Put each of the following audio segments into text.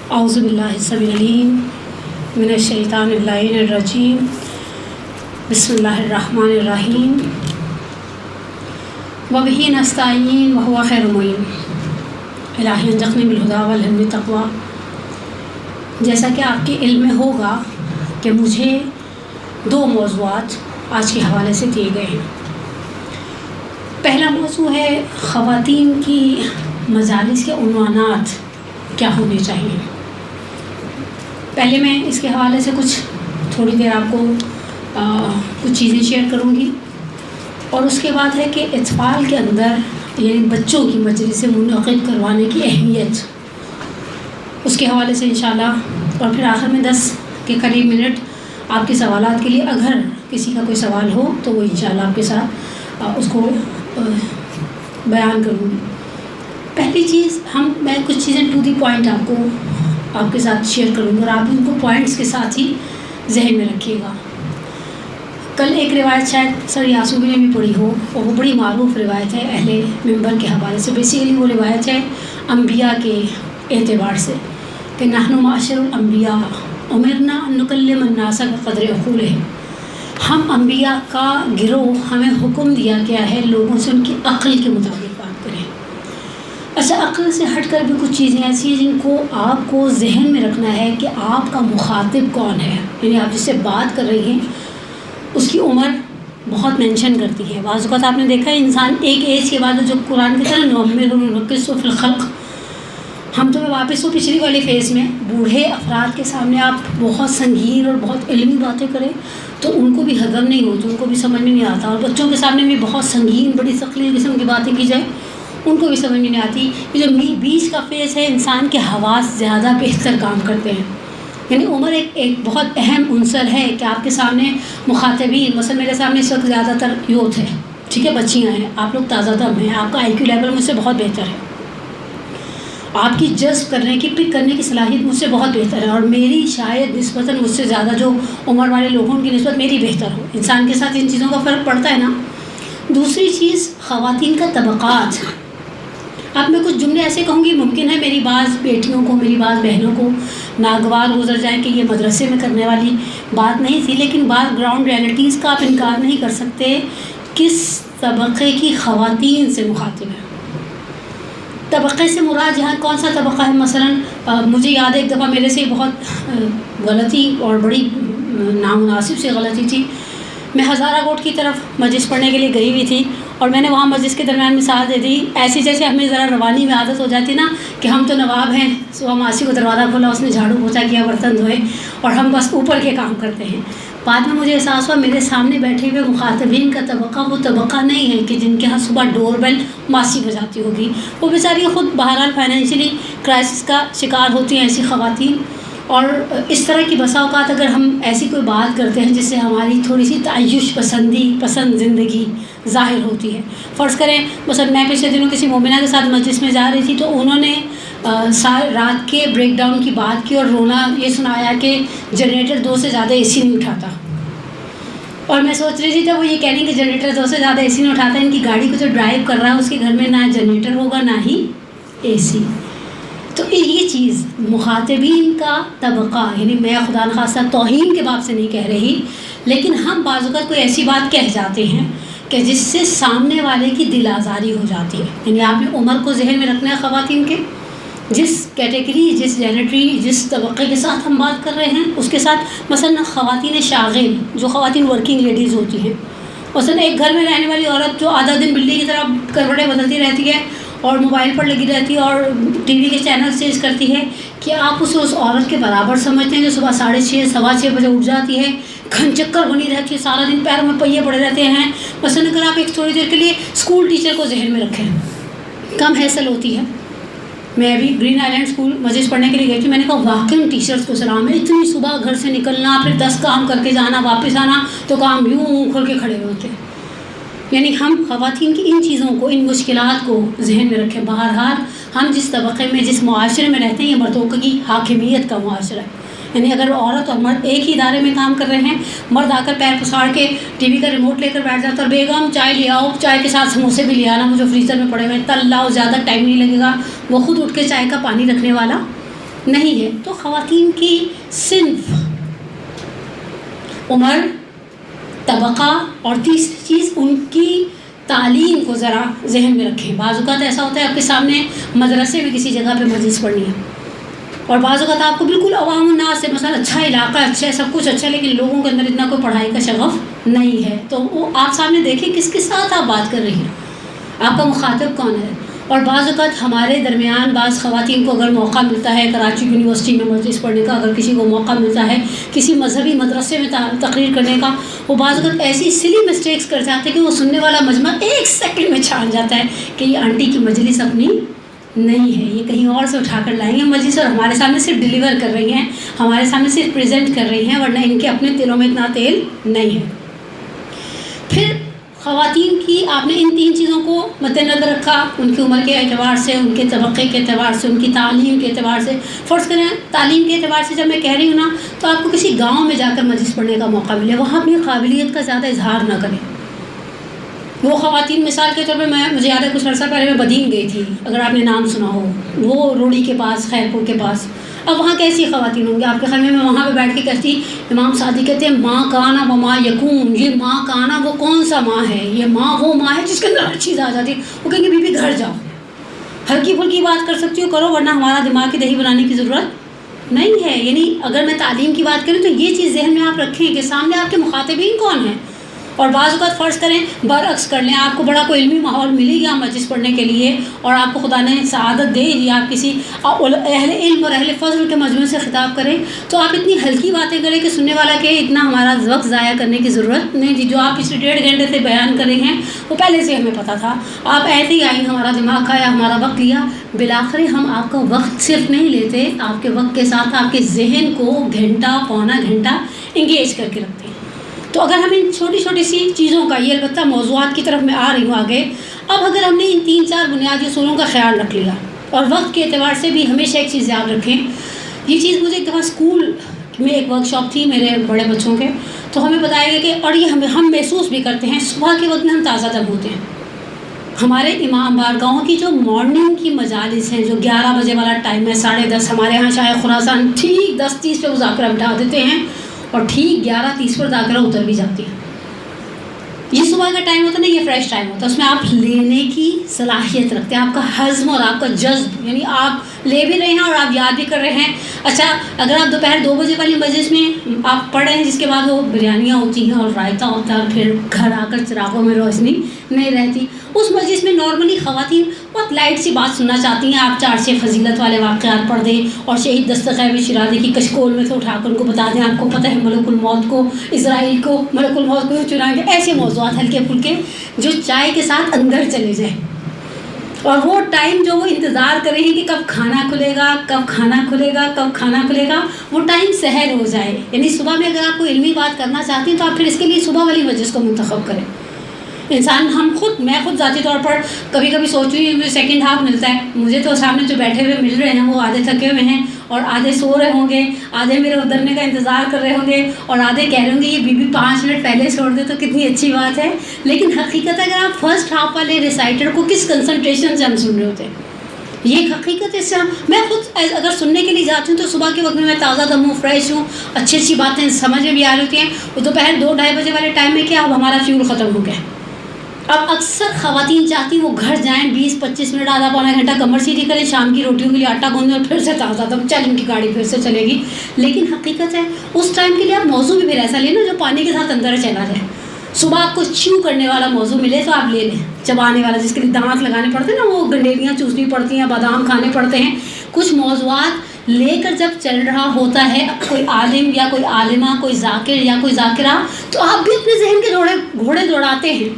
اعوذ باللہ السمیع العلیم من الشیطان اللعین الرجیم بسم اللہ الرحمن الرحیم وبہ نستعین وہو خیر معین الہی ارزقنی بالہدی والعلم والتقوی۔ جیسا کہ آپ کے علم میں ہوگا کہ مجھے 2 موضوعات آج کے حوالے سے دیے گئے ہیں۔ پہلا موضوع ہے خواتین کی مجالس کے عنوانات کیا ہونے چاہیے۔ پہلے میں اس کے حوالے سے تھوڑی دیر آپ کو کچھ چیزیں شیئر کروں گی، اور اس کے بعد ہے کہ اطفال کے اندر یعنی بچوں کی مجلس منعقد کروانے کی اہمیت، اس کے حوالے سے انشاءاللہ، اور پھر آخر میں 10 کے قریب منٹ آپ کے سوالات کے لیے، اگر کسی کا کوئی سوال ہو تو وہ انشاءاللہ آپ کے ساتھ اس کو بیان کروں گی۔ پہلی چیز میں کچھ چیزیں ٹو دی پوائنٹ آپ کے ساتھ شیئر کروں گی، اور آپ ان کو پوائنٹس کے ساتھ ہی ذہن میں رکھیے گا۔ کل ایک روایت شاید سر یاسوبی نے بھی پڑھی ہو، اور وہ بڑی معروف روایت ہے اہل منبر کے حوالے سے۔ بیسیکلی وہ روایت ہے انبیاء کے اعتبار سے کہ نحن معاشر الانبیاء امرنا ان نکلم الناس بقدر عقولہم، ہم انبیاء کا گروہ، ہمیں حکم دیا گیا ہے لوگوں سے ان کی عقل کے مطابق بات کریں۔ اچھا، عقل سے ہٹ کر بھی کچھ چیزیں ایسی ہیں جن کو آپ کو ذہن میں رکھنا ہے کہ آپ کا مخاطب کون ہے، یعنی آپ جس سے بات کر رہی ہیں اس کی عمر بہت مینشن کرتی ہے۔ بعض اوقات آپ نے دیکھا ہے انسان ایک ایج کے بعد جو قرآن کی طرح نعمر وننکس فی الخلق، ہم تو واپس وہ پچھلی والی فیز میں بوڑھے افراد کے سامنے آپ بہت سنگین اور بہت علمی باتیں کریں تو ان کو بھی ہضم نہیں ہوتی، ان کو بھی سمجھ میں نہیں آتا، اور بچوں کے سامنے بھی بہت سنگین بڑی ثقیل قسم کی باتیں کی جائے ان کو بھی سمجھ میں نہیں آتی۔ یہ جو بیچ کا فیز ہے، انسان کے حواس زیادہ بہتر کام کرتے ہیں، یعنی عمر ایک بہت اہم عنصر ہے کہ آپ کے سامنے مخاطبین، مثلا میرے سامنے اس وقت زیادہ تر یوتھ ہے، ٹھیک ہے، بچیاں ہیں، آپ لوگ تازہ دم ہیں، آپ کا آئی کیو لیول مجھ سے بہت بہتر ہے، آپ کی جذب کرنے کی، پک کرنے کی صلاحیت مجھ سے بہت بہتر ہے، اور میری شاید نسبتاً مجھ سے زیادہ جو عمر والے لوگوں کی نسبت میری بہتر ہو۔ انسان کے ساتھ ان چیزوں کا فرق پڑتا ہے نا۔ دوسری چیز خواتین کا طبقات۔ اب میں کچھ جملے ایسے کہوں گی، ممکن ہے میری بعض بیٹیوں کو، میری بعض بہنوں کو ناگوار گزر جائیں کہ یہ مدرسے میں کرنے والی بات نہیں تھی، لیکن بعض گراؤنڈ ریئلٹیز کا آپ انکار نہیں کر سکتے۔ کس طبقے کی خواتین سے مخاطب ہے؟ طبقے سے مراد یہاں کون سا طبقہ ہے؟ مثلا مجھے یاد ہے ایک دفعہ میرے سے بہت غلطی اور بڑی نامناسب سے غلطی تھی۔ میں ہزارہ کوٹ کی طرف مجلس پڑھنے کے لیے گئی ہوئی تھی، اور میں نے وہاں مجلس کے درمیان مثال دے دی، ایسی جیسے ہمیں ذرا روانی میں عادت ہو جاتی نا کہ ہم تو نواب ہیں، صبح ماسی کو دروازہ کھولا، اس نے جھاڑو پوچھا کیا، برتن دھوئے، اور ہم بس اوپر کے کام کرتے ہیں۔ بعد میں مجھے احساس ہوا میرے سامنے بیٹھے ہوئے مخاطبین کا طبقہ وہ طبقہ نہیں ہے کہ جن کے ہاں صبح ڈور بیل ماسی بجاتی ہوگی، وہ بیچاری خود بہرحال فائنینشلی کرائسس کا شکار ہوتی ہیں ایسی خواتین۔ اور اس طرح کی بسا اوقات اگر ہم ایسی کوئی بات کرتے ہیں جس سے ہماری تھوڑی سی تعیش پسند زندگی ظاہر ہوتی ہے، فرض کریں مثلا میں پچھلے دنوں کسی مومنہ کے ساتھ مجلس میں جا رہی تھی تو انہوں نے رات کے بریک ڈاؤن کی بات کی اور رونا یہ سنایا کہ جنریٹر 2 سے زیادہ اے سی نہیں اٹھاتا، اور میں سوچ رہی تھی جب وہ یہ کہہ رہی کہ جنریٹر 2 سے زیادہ اے سی نہیں اٹھاتا، ان کی گاڑی کو جو ڈرائیو کر رہا ہے اس کے گھر میں نہ جنریٹر ہوگا نہ ہی اے سی۔ تو یہ چیز مخاطبین کا طبقہ، یعنی میں خدا نخواستہ توہین کے باب سے نہیں کہہ رہی، لیکن ہم بعض اوقات کوئی ایسی بات کہہ جاتے ہیں کہ جس سے سامنے والے کی دل آزاری ہو جاتی ہے۔ یعنی آپ نے عمر کو ذہن میں رکھنا ہے، خواتین کے جس کیٹیگری، جس جینیٹری، جس طبقے کے ساتھ ہم بات کر رہے ہیں اس کے ساتھ، مثلا خواتین شاغل، جو خواتین ورکنگ لیڈیز ہوتی ہیں، مثلا ایک گھر میں رہنے والی عورت جو آدھا دن بلی کی طرح کروٹیں بدلتی رہتی ہے اور موبائل پر لگی رہتی ہے اور ٹی وی کے چینل چینج کرتی ہے، کیا آپ اسے اس عورت کے برابر سمجھتے ہیں جو صبح 6:30 6:15 بجے اٹھ جاتی ہے، گھن چکر بنی رہتی ہے، سارا دن پیروں میں پہیے پڑے رہتے ہیں؟ مثلا اگر آپ ایک تھوڑی دیر کے لیے اسکول ٹیچر کو ذہن میں رکھیں، کم حیصل ہوتی ہے۔ میں ابھی گرین آئی لینڈ اسکول مجلس پڑھنے کے لیے گئی تھی، میں نے کہا واقعی ٹیچرس کو سلام ہے، اتنی صبح گھر سے نکلنا، پھر 10 کام کر کے جانا، واپس آنا، تو کام یوں کھل کے کھڑے ہوتے ہیں۔ یعنی ہم خواتین کی ان چیزوں کو، ان مشکلات کو ذہن میں رکھیں۔ بہرحال ہم جس طبقے میں، جس معاشرے میں رہتے ہیں، یہ مردوں کی حاکمیت کا معاشرہ ہے، یعنی اگر عورت اور مرد ایک ہی ادارے میں کام کر رہے ہیں، مرد آ کر پیر پساڑ کے ٹی وی کا ریموٹ لے کر بیٹھ جاتا اور بیگم چائے لے آؤ، چائے کے ساتھ سموسے بھی لے آنا، مجھے فریزر میں پڑے ہوئے تل لاؤ، زیادہ ٹائم نہیں لگے گا، وہ خود اٹھ کے چائے کا پانی رکھنے والا نہیں ہے. تو خواتین کی صنف، عمر، طبقہ، اور تیسری چیز ان کی تعلیم کو ذرا ذہن میں رکھیں. بعض اوقات ایسا ہوتا ہے آپ کے سامنے مدرسے میں کسی جگہ پہ مجلس پڑھنی ہے، اور بعض اوقات آپ کو بالکل عوام الناس سے، مثلا اچھا علاقہ، اچھا ہے، سب کچھ اچھا ہے، لیکن لوگوں کے اندر اتنا کوئی پڑھائی کا شغف نہیں ہے. تو وہ آپ سامنے دیکھیں کس کے ساتھ آپ بات کر رہی ہیں، آپ کا مخاطب کون ہے. اور بعض اوقات ہمارے درمیان بعض خواتین کو اگر موقع ملتا ہے کراچی یونیورسٹی میں مجلس پڑھنے کا، اگر کسی کو موقع ملتا ہے کسی مذہبی مدرسے میں تقریر کرنے کا، وہ بعض اوقات ایسی سلی مسٹیکس کر جاتے ہیں کہ وہ سننے والا مجمع ایک سیکنڈ میں چھان جاتا ہے کہ یہ آنٹی کی مجلس اپنی نہیں ہے، یہ کہیں اور سے اٹھا کر لائیں گے مجلس، اور ہمارے سامنے صرف ڈیلیور کر رہی ہیں، ہمارے سامنے صرف پریزنٹ کر رہی ہیں، ورنہ ان کے اپنے دلوں میں اتنا تیل نہیں ہے. پھر خواتین کی آپ نے ان 3 چیزوں کو مد نظر رکھا، ان کی عمر کے اعتبار سے، ان کے طبقے کے اعتبار سے، ان کی تعلیم کے اعتبار سے. فرض کریں تعلیم کے اعتبار سے جب میں کہہ رہی ہوں نا، تو آپ کو کسی گاؤں میں جا کر مجلس پڑھنے کا موقع ملے، وہاں اپنی قابلیت کا زیادہ اظہار نہ کریں. وہ خواتین مثال کے طور پہ مجھے یاد ہے کچھ عرصہ پہلے میں بدین گئی تھی، اگر آپ نے نام سنا ہو، وہ روڑی کے پاس، خیرپور کے پاس. اب وہاں کیسی خواتین ہوں گی آپ کے خیال میں وہاں پہ بیٹھ کے کہتی، امام سعدی کہتے ہیں ماں کانا و ماں یکون، یہ ماں کانا وہ کون سا ماں ہے، یہ ماں وہ ماں ہے جس کے اندر ہر چیز آ جاتی ہے. وہ کہیں گے بی بی گھر جاؤ، ہلکی پھلکی بات کر سکتی ہو کرو، ورنہ ہمارا دماغ کی دہی بنانے کی ضرورت نہیں ہے. یعنی اگر میں تعلیم کی بات کروں تو یہ چیز ذہن میں آپ رکھیں کہ سامنے آپ کے مخاطبین کون ہیں. اور بعض اوقات فرض کریں برعکس کر لیں، آپ کو بڑا کوئی علمی ماحول ملی گیا مجلس پڑھنے کے لیے، اور آپ کو خدا نے سعادت دے دی، آپ کسی اہل علم اور اہل فضل کے مجموعے سے خطاب کریں، تو آپ اتنی ہلکی باتیں کریں کہ سننے والا کہ اتنا ہمارا وقت ضائع کرنے کی ضرورت نہیں تھی. جو آپ پچھلے 1.5 گھنٹے سے بیان کر رہے ہیں وہ پہلے سے ہمیں پتہ تھا، آپ ایسے ہی آئیں، ہمارا دماغ کھایا، ہمارا وقت لیا. بالآخر ہم آپ کا وقت صرف نہیں لیتے، آپ کے وقت کے ساتھ آپ کے ذہن کو گھنٹہ پونا گھنٹہ انگیج کر کے رکھتے ہیں. تو اگر ہم ان چھوٹی چھوٹی سی چیزوں کا، یہ البتہ موضوعات کی طرف میں آ رہی ہوں آگے، اب اگر ہم نے ان 3-4 بنیادی اصولوں کا خیال رکھ لیا، اور وقت کے اعتبار سے بھی ہمیشہ ایک چیز یاد رکھیں. یہ چیز مجھے ایک دفعہ اسکول میں ایک ورک شاپ تھی میرے بڑے بچوں کے، تو ہمیں بتایا گیا کہ، اور یہ ہم محسوس بھی کرتے ہیں، صبح کے وقت میں ہم تازہ دم ہوتے ہیں. ہمارے امام بارگاہوں کی جو مارننگ کی مجالس ہیں، جو 11 بجے والا ٹائم ہے، 10:30، ہمارے یہاں شاید خراسان ٹھیک 10:30 پہ مذاکرہ بٹھا دیتے ہیں، اور ٹھیک 11:30 پر مذاکرہ اتر بھی جاتی ہے. یہ صبح کا ٹائم ہوتا ہے نا، یہ فریش ٹائم ہوتا ہے، اس میں آپ لینے کی صلاحیت رکھتے ہیں، آپ کا ہضم اور آپ کا جذب، یعنی آپ لے بھی رہے ہیں اور آپ یاد بھی کر رہے ہیں. اچھا اگر آپ دوپہر 2 بجے والی مجلس میں آپ پڑھ رہے ہیں، جس کے بعد وہ بریانیاں ہوتی ہیں اور رائتا ہوتا ہے، اور پھر گھر آ کر چراغوں میں روشنی نہیں رہتی، اس مجلس میں نارملی خواتین بہت لائٹ سی بات سننا چاہتی ہیں، آپ 4-6 فضیلت والے واقعات پڑھ دیں، اور شہید دستخیب شیرازی کی کشکول میں سے اٹھا کر ان کو بتا دیں، آپ کو پتہ ہے ملک الموت کو، اسرائیل کو ملک الموت کو چنائیں گے. ایسے موضوعات ہلکے پھلکے جو چائے کے ساتھ اندر چلے جائیں، اور وہ ٹائم جو وہ انتظار کریں کہ کب کھانا کھلے گا، کب کھانا کھلے گا، کب کھانا کھلے گا، وہ ٹائم سحر ہو جائے. یعنی صبح میں اگر آپ کو علمی بات کرنا چاہتی ہیں تو آپ پھر اس کے لیے صبح والی مجلس کو منتخب کریں. انسان میں خود ذاتی طور پر کبھی کبھی سوچتی ہوں، سیکنڈ ہاف ملتا ہے مجھے، تو سامنے جو بیٹھے ہوئے مل رہے ہیں وہ آدھے تھکے ہوئے ہیں، اور آدھے سو رہے ہوں گے، آدھے میرے اترنے کا انتظار کر رہے ہوں گے، اور آدھے کہہ رہے ہوں گے یہ بی 5 منٹ پہلے چھوڑ دے تو کتنی اچھی بات ہے. لیکن حقیقت اگر آپ فرسٹ ہاف والے ریسائٹر کو کس کنسنٹریشن سے ہم سن رہے ہوتے ہیں، یہ حقیقت. اس سے میں خود اگر سننے کے لیے جاتی ہوں تو صبح کے وقت میں تازہ دم ہوں، فریش ہوں، اچھی اچھی باتیں سمجھ میں بھی آ رہی ہوتی ہیں. وہ دوپہر 2-2:30 بجے والے ٹائم میں کیا اب ہمارا فیول ختم ہو گیا. اب اکثر خواتین چاہتی ہیں وہ گھر جائیں، 20-25 منٹ، آدھا پونا گھنٹہ کمر سیدھی کریں، شام کی روٹیوں کے لیے آٹا گوندیں، اور پھر سے تازہ دم چل ان کی گاڑی پھر سے چلے گی. لیکن حقیقت ہے اس ٹائم کے لیے آپ موضوع بھی پھر ایسا لیں نا جو پانی کے ساتھ اندر چلا جائے. صبح آپ کو چیو کرنے والا موضوع ملے تو آپ لے لیں، چبانے والا جس کے لیے دانت لگانے پڑتے ہیں نا، وہ گنڈیلیاں چوسنی پڑتی ہیں، بادام کھانے پڑتے ہیں. کچھ موضوعات لے کر جب چل رہا ہوتا ہے کوئی عالم یا کوئی عالمہ، کوئی ذاکر یا کوئی ذاکرہ، تو آپ بھی اپنے ذہن کے گھوڑے دوڑاتے ہیں.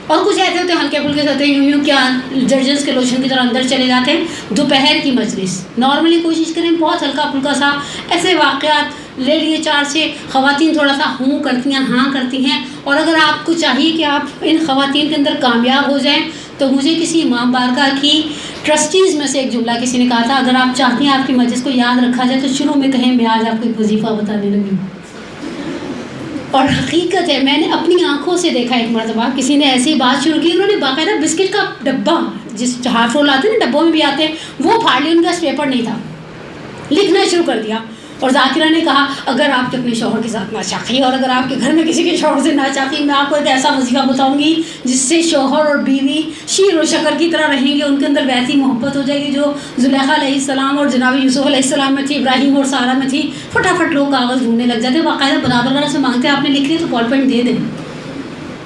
اور کچھ ایسے ہوتے ہیں ہلکے پھلکے سے ہوتے ہیں، یوں کیا جرجنس کے لوشن کی طرح اندر چلے جاتے ہیں. دوپہر کی مجلس نارملی کوشش کریں بہت ہلکا پھلکا سا، ایسے واقعات لے لیے 4-6 خواتین تھوڑا سا ہوں کرتی ہیں، ہاں کرتی ہیں. اور اگر آپ کو چاہیے کہ آپ ان خواتین کے اندر کامیاب ہو جائیں تو مجھے کسی امام بارگاہ کی ٹرسٹیز میں سے ایک جملہ کسی نے کہا تھا، اگر آپ چاہتی ہیں آپ کی مجلس کو یاد رکھا جائے تو شروع میں کہیں میں آج آپ کو ایک وظیفہ بتانے لگی ہوں. اور حقیقت ہے میں نے اپنی آنکھوں سے دیکھا، ایک مرتبہ کسی نے ایسی بات شروع کی، انہوں نے باقاعدہ بسکٹ کا ڈبہ، جس ہاف رول آتے ہیں نا ڈبوں میں بھی آتے ہیں، وہ پھاڑ لیا، ان کا پیپر نہیں تھا. لکھنا شروع کر دیا. اور ذاکرہ نے کہا اگر آپ کے اپنے شوہر کے ساتھ ناچاقی اور اگر آپ کے گھر میں کسی کے شوہر سے ناچاقی، میں آپ کو ایک ایسا وظیفہ بتاؤں گی جس سے شوہر اور بیوی شیر و شکر کی طرح رہیں گے، ان کے اندر ویسی محبت ہو جائے گی جو زلیخا علیہ السلام اور جناب یوسف علیہ السلام میں تھی، ابراہیم اور سارہ میں تھی. فٹافٹ لوگ کاغذ ڈھونڈنے لگ جاتے، باقاعدہ برابر والا سے مانگتے ہیں آپ نے لکھ لیا تو بال پینٹ دے دیں.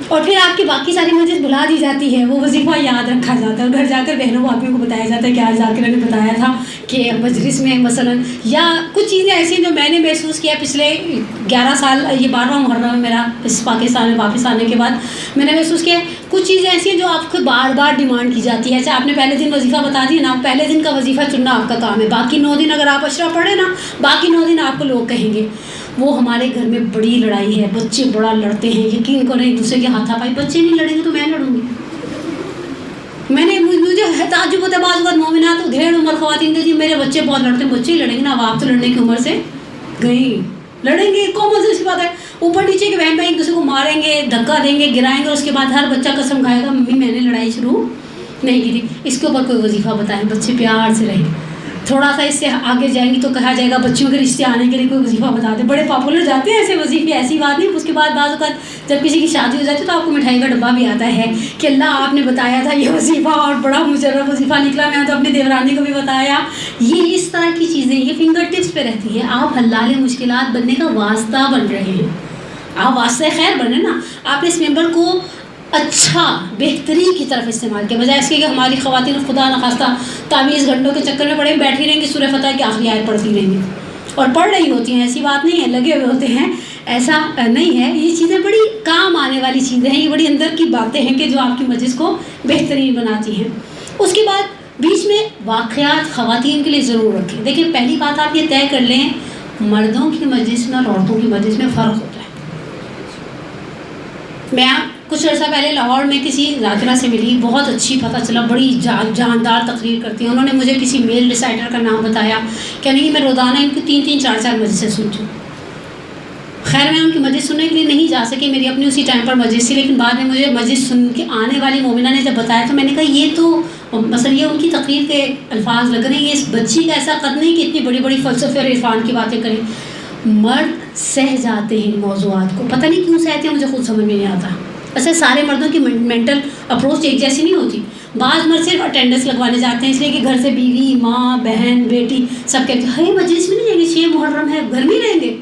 اور پھر آپ کی باقی ساری مجلس بلا دی جاتی ہے، وہ وظیفہ یاد رکھا جاتا ہے، گھر جا کر بہنوں بھابھیوں کو بتایا جاتا ہے کہ آج ذاکرہ نے بتایا تھا کہ مجلس میں مثلا، یا کچھ چیزیں ایسی جو میں نے محسوس کیا پچھلے 11 سال، یہ 12واں محرم ہے میرا اس پاکستان میں واپس آنے کے بعد، میں نے محسوس کیا کچھ چیزیں ایسی ہیں جو آپ کو بار بار ڈیمانڈ کی جاتی ہے. اچھا آپ نے پہلے دن وظیفہ بتا دیا نا، پہلے دن کا وظیفہ چننا آپ کا کام ہے، باقی 9 دن اگر آپ اشرا پڑھیں نا، باقی 9 دن آپ کو لوگ کہیں گے. وہ ہمارے گھر میں بڑی لڑائی ہے، بچے بڑا لڑتے ہیں، یقین کریں ایک دوسرے کے ہاتھا پائی. بچے نہیں لڑیں گے تو میں لڑوں گی. مجھے تعجب ہوتا ہے بعض اوقات مومنات ڈھیر عمر خواتین کے میرے بچے بہت لڑتے ہیں. بچے ہی لڑیں گے نا، اب آپ تو لڑنے کی عمر سے گئی، لڑیں گے کامن سینس کی بات ہے. اوپر نیچے کے بہن بھائی ایک دوسرے کو ماریں گے، دھکا دیں گے، گرائیں گے، اور اس کے بعد ہر بچہ قسم کھائے گا ممی میں نے لڑائی شروع نہیں کی تھی. اس کے اوپر کوئی وظیفہ بتائیں، بچے پیار سے رہیں. تھوڑا سا اس سے آگے جائیں گی تو کہا جائے گا بچیوں کے رشتے آنے کے لیے کوئی وظیفہ بتا دیں. بڑے پاپولر جاتے ہیں ایسے وظیفے، ایسی بات نہیں. اس کے بعد بعض اوقات جب کسی کی شادی ہو جاتی ہے تو آپ کو مٹھائی کا ڈبہ بھی آتا ہے کہ اللہ آپ نے بتایا تھا یہ وظیفہ اور بڑا مجرب وظیفہ نکلا، میں تو اپنی دیورانی کو بھی بتایا. یہ اس طرح کی چیزیں یہ فنگر ٹپس پہ رہتی ہیں. آپ حلال مشکلات بننے کا واسطہ بن رہے ہیں، آپ واسطہ خیر بنے نا. آپ نے اس ممبر کو اچھا بہتری کی طرف استعمال کیا، بجائے اس کے کہ ہماری خواتین خدا نخواستہ تعویذ گھنٹوں کے چکر میں پڑے بیٹھی رہیں گی، سورہ فتح کی آخری آیت پڑھتی رہیں گی اور پڑھ رہی ہوتی ہیں. ایسی بات نہیں ہے، لگے ہوئے ہوتے ہیں، ایسا نہیں ہے. یہ چیزیں بڑی کام آنے والی چیزیں ہیں، یہ بڑی اندر کی باتیں ہیں کہ جو آپ کی مجلس کو بہترین بناتی ہیں. اس کے بعد بیچ میں واقعات خواتین کے لیے ضرور رکھیں. دیکھیں پہلی بات آپ یہ طے کر لیں، مردوں کی مجلس میں اور عورتوں کی مجلس میں فرق ہوتا ہے. میں کچھ عرصہ پہلے لاہور میں کسی ذاکرہ سے ملی، بہت اچھی پتہ چلا، بڑی جاندار تقریر کرتی ہیں. انہوں نے مجھے کسی میل ریسائٹر کا نام بتایا، کہنے کہ میں روزانہ ان کی 3-3 4-4 مجلسیں سنتی ہوں. خیر میں ان کی مجلس سننے کے لیے نہیں جا سکی، میری اپنی اسی ٹائم پر مجلس تھی، لیکن بعد میں مجھے مجلس سن کے آنے والی مومنہ نے جب بتایا تو میں نے کہا یہ تو مثلا یہ ان کی تقریر کے الفاظ لگ رہے ہیں، یہ اس بچی کا ایسا قد نہیں کہ اتنی بڑی بڑی فلسفے اور عرفان کی باتیں کریں. مرد سہ جاتے ہیں ان موضوعات کو، پتہ نہیں کیوں سہتے ہیں، مجھے خود سمجھ میں نہیں آتا. ایسے سارے مردوں کی مینٹل اپروچ ایک جیسی نہیں ہوتی. بعض مرد صرف اٹینڈنس لگوانے جاتے ہیں اس لیے کہ گھر سے بیوی، ماں، بہن، بیٹی سب کہتے ہیں مجلس میں نہیں جائیں گے، 6 محرم ہے گھر میں رہیں گے.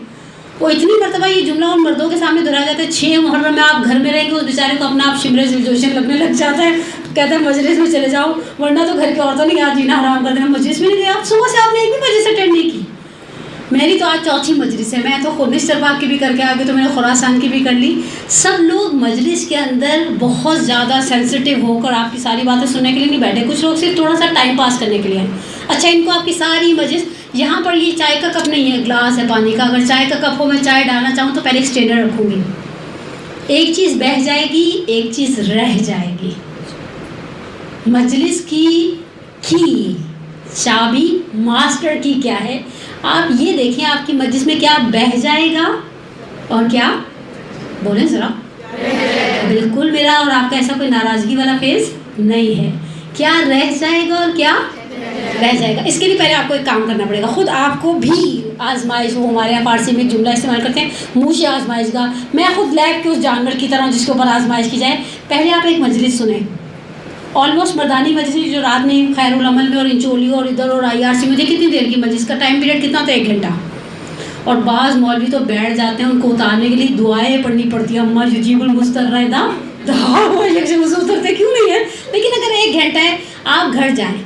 وہ اتنی مرتبہ یہ جملہ ان مردوں کے سامنے دہرایا جاتا ہے 6 محرم میں آپ گھر میں رہیں گے، اس بیچارے کو اپنا آپ شمرے جوشن لگنے لگ جاتا ہے، کہتا ہے مجلس میں چلے جاؤ ورنہ تو گھر کی عورتوں نے یہاں جینا حرام کر دینا. مجلس میں نہیں گئے آپ، صبح سے آپ نے ایک بھی مجلس اٹینڈ نہیں کی. میری تو آج 4تھی مجلس ہے، میں تو خود نشتر پاک کی بھی کر کے آگے تو میں نے خراسان کی بھی کر لی. سب لوگ مجلس کے اندر بہت زیادہ سینسٹیو ہو کر آپ کی ساری باتیں سننے کے لیے نہیں بیٹھے. کچھ لوگ صرف تھوڑا سا ٹائم پاس کرنے کے لیے ہیں. اچھا ان کو آپ کی ساری مجلس، یہاں پر یہ چائے کا کپ نہیں ہے، گلاس ہے پانی کا. اگر چائے کا کپ ہو میں چائے ڈالنا چاہوں تو پہلے ایک اسٹینڈر رکھوں گی. ایک چیز بہہ جائے گی، ایک چیز رہ جائے گی. مجلس کی چابی ماسٹر کی کیا ہے؟ آپ یہ دیکھیں آپ کی مجلس میں کیا بہہ جائے گا اور کیا، بولیں ذرا. بالکل میرا اور آپ کا ایسا کوئی ناراضگی والا فیس نہیں ہے. کیا رہ جائے گا اور کیا رہ جائے گا. اس کے لیے پہلے آپ کو ایک کام کرنا پڑے گا، خود آپ کو بھی آزمائش. وہ ہمارے یہاں فارسی میں ایک جملہ استعمال کرتے ہیں، منہ سے آزمائش گاہ. میں خود لیب کے اس جانور کی طرح جس کے اوپر آزمائش کی جائے. پہلے آپ ایک مجلس سنیں، آلموسٹ مردانی مجلس جو رات میں خیر العمل میں اور انچولیو اور ادھر اور IRC مجھے کتنی دیر کی مجلس کا ٹائم پیریڈ کتنا تھا؟ 1 گھنٹہ. اور بعض مولوی تو بیٹھ جاتے ہیں، ان کو اتارنے کے لیے دعائیں پڑھنی پڑتی ہیں. اماں یجیب المستر دا اترتے کیوں نہیں ہے. لیکن اگر 1 گھنٹہ ہے آپ گھر جائیں.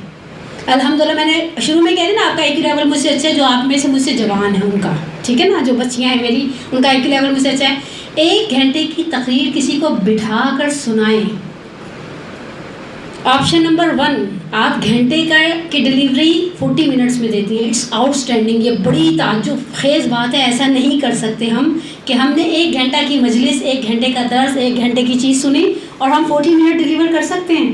الحمدللہ میں نے شروع میں کہہ رہی نا آپ کا IQ لیول مجھ سے اچھا ہے، جو آپ میں سے مجھ سے جوان ہے ان کا، ٹھیک ہے نا، جو بچیاں ہیں میری ان کا IQ لیول مجھ سے اچھا ہے. 1 گھنٹے کی تقریر کسی کو بٹھا کر سنائیں. آپشن نمبر 1 آپ گھنٹے کی ڈلیوری 40 منٹس میں دیتی ہیں. It's outstanding. یہ بڑی تعجب خیز بات ہے. ایسا نہیں کر سکتے ہم کہ ہم نے 1 گھنٹہ کی مجلس، 1 گھنٹے کا درس، 1 گھنٹے کی چیز سنی اور ہم 40 منٹ ڈلیور کر سکتے ہیں.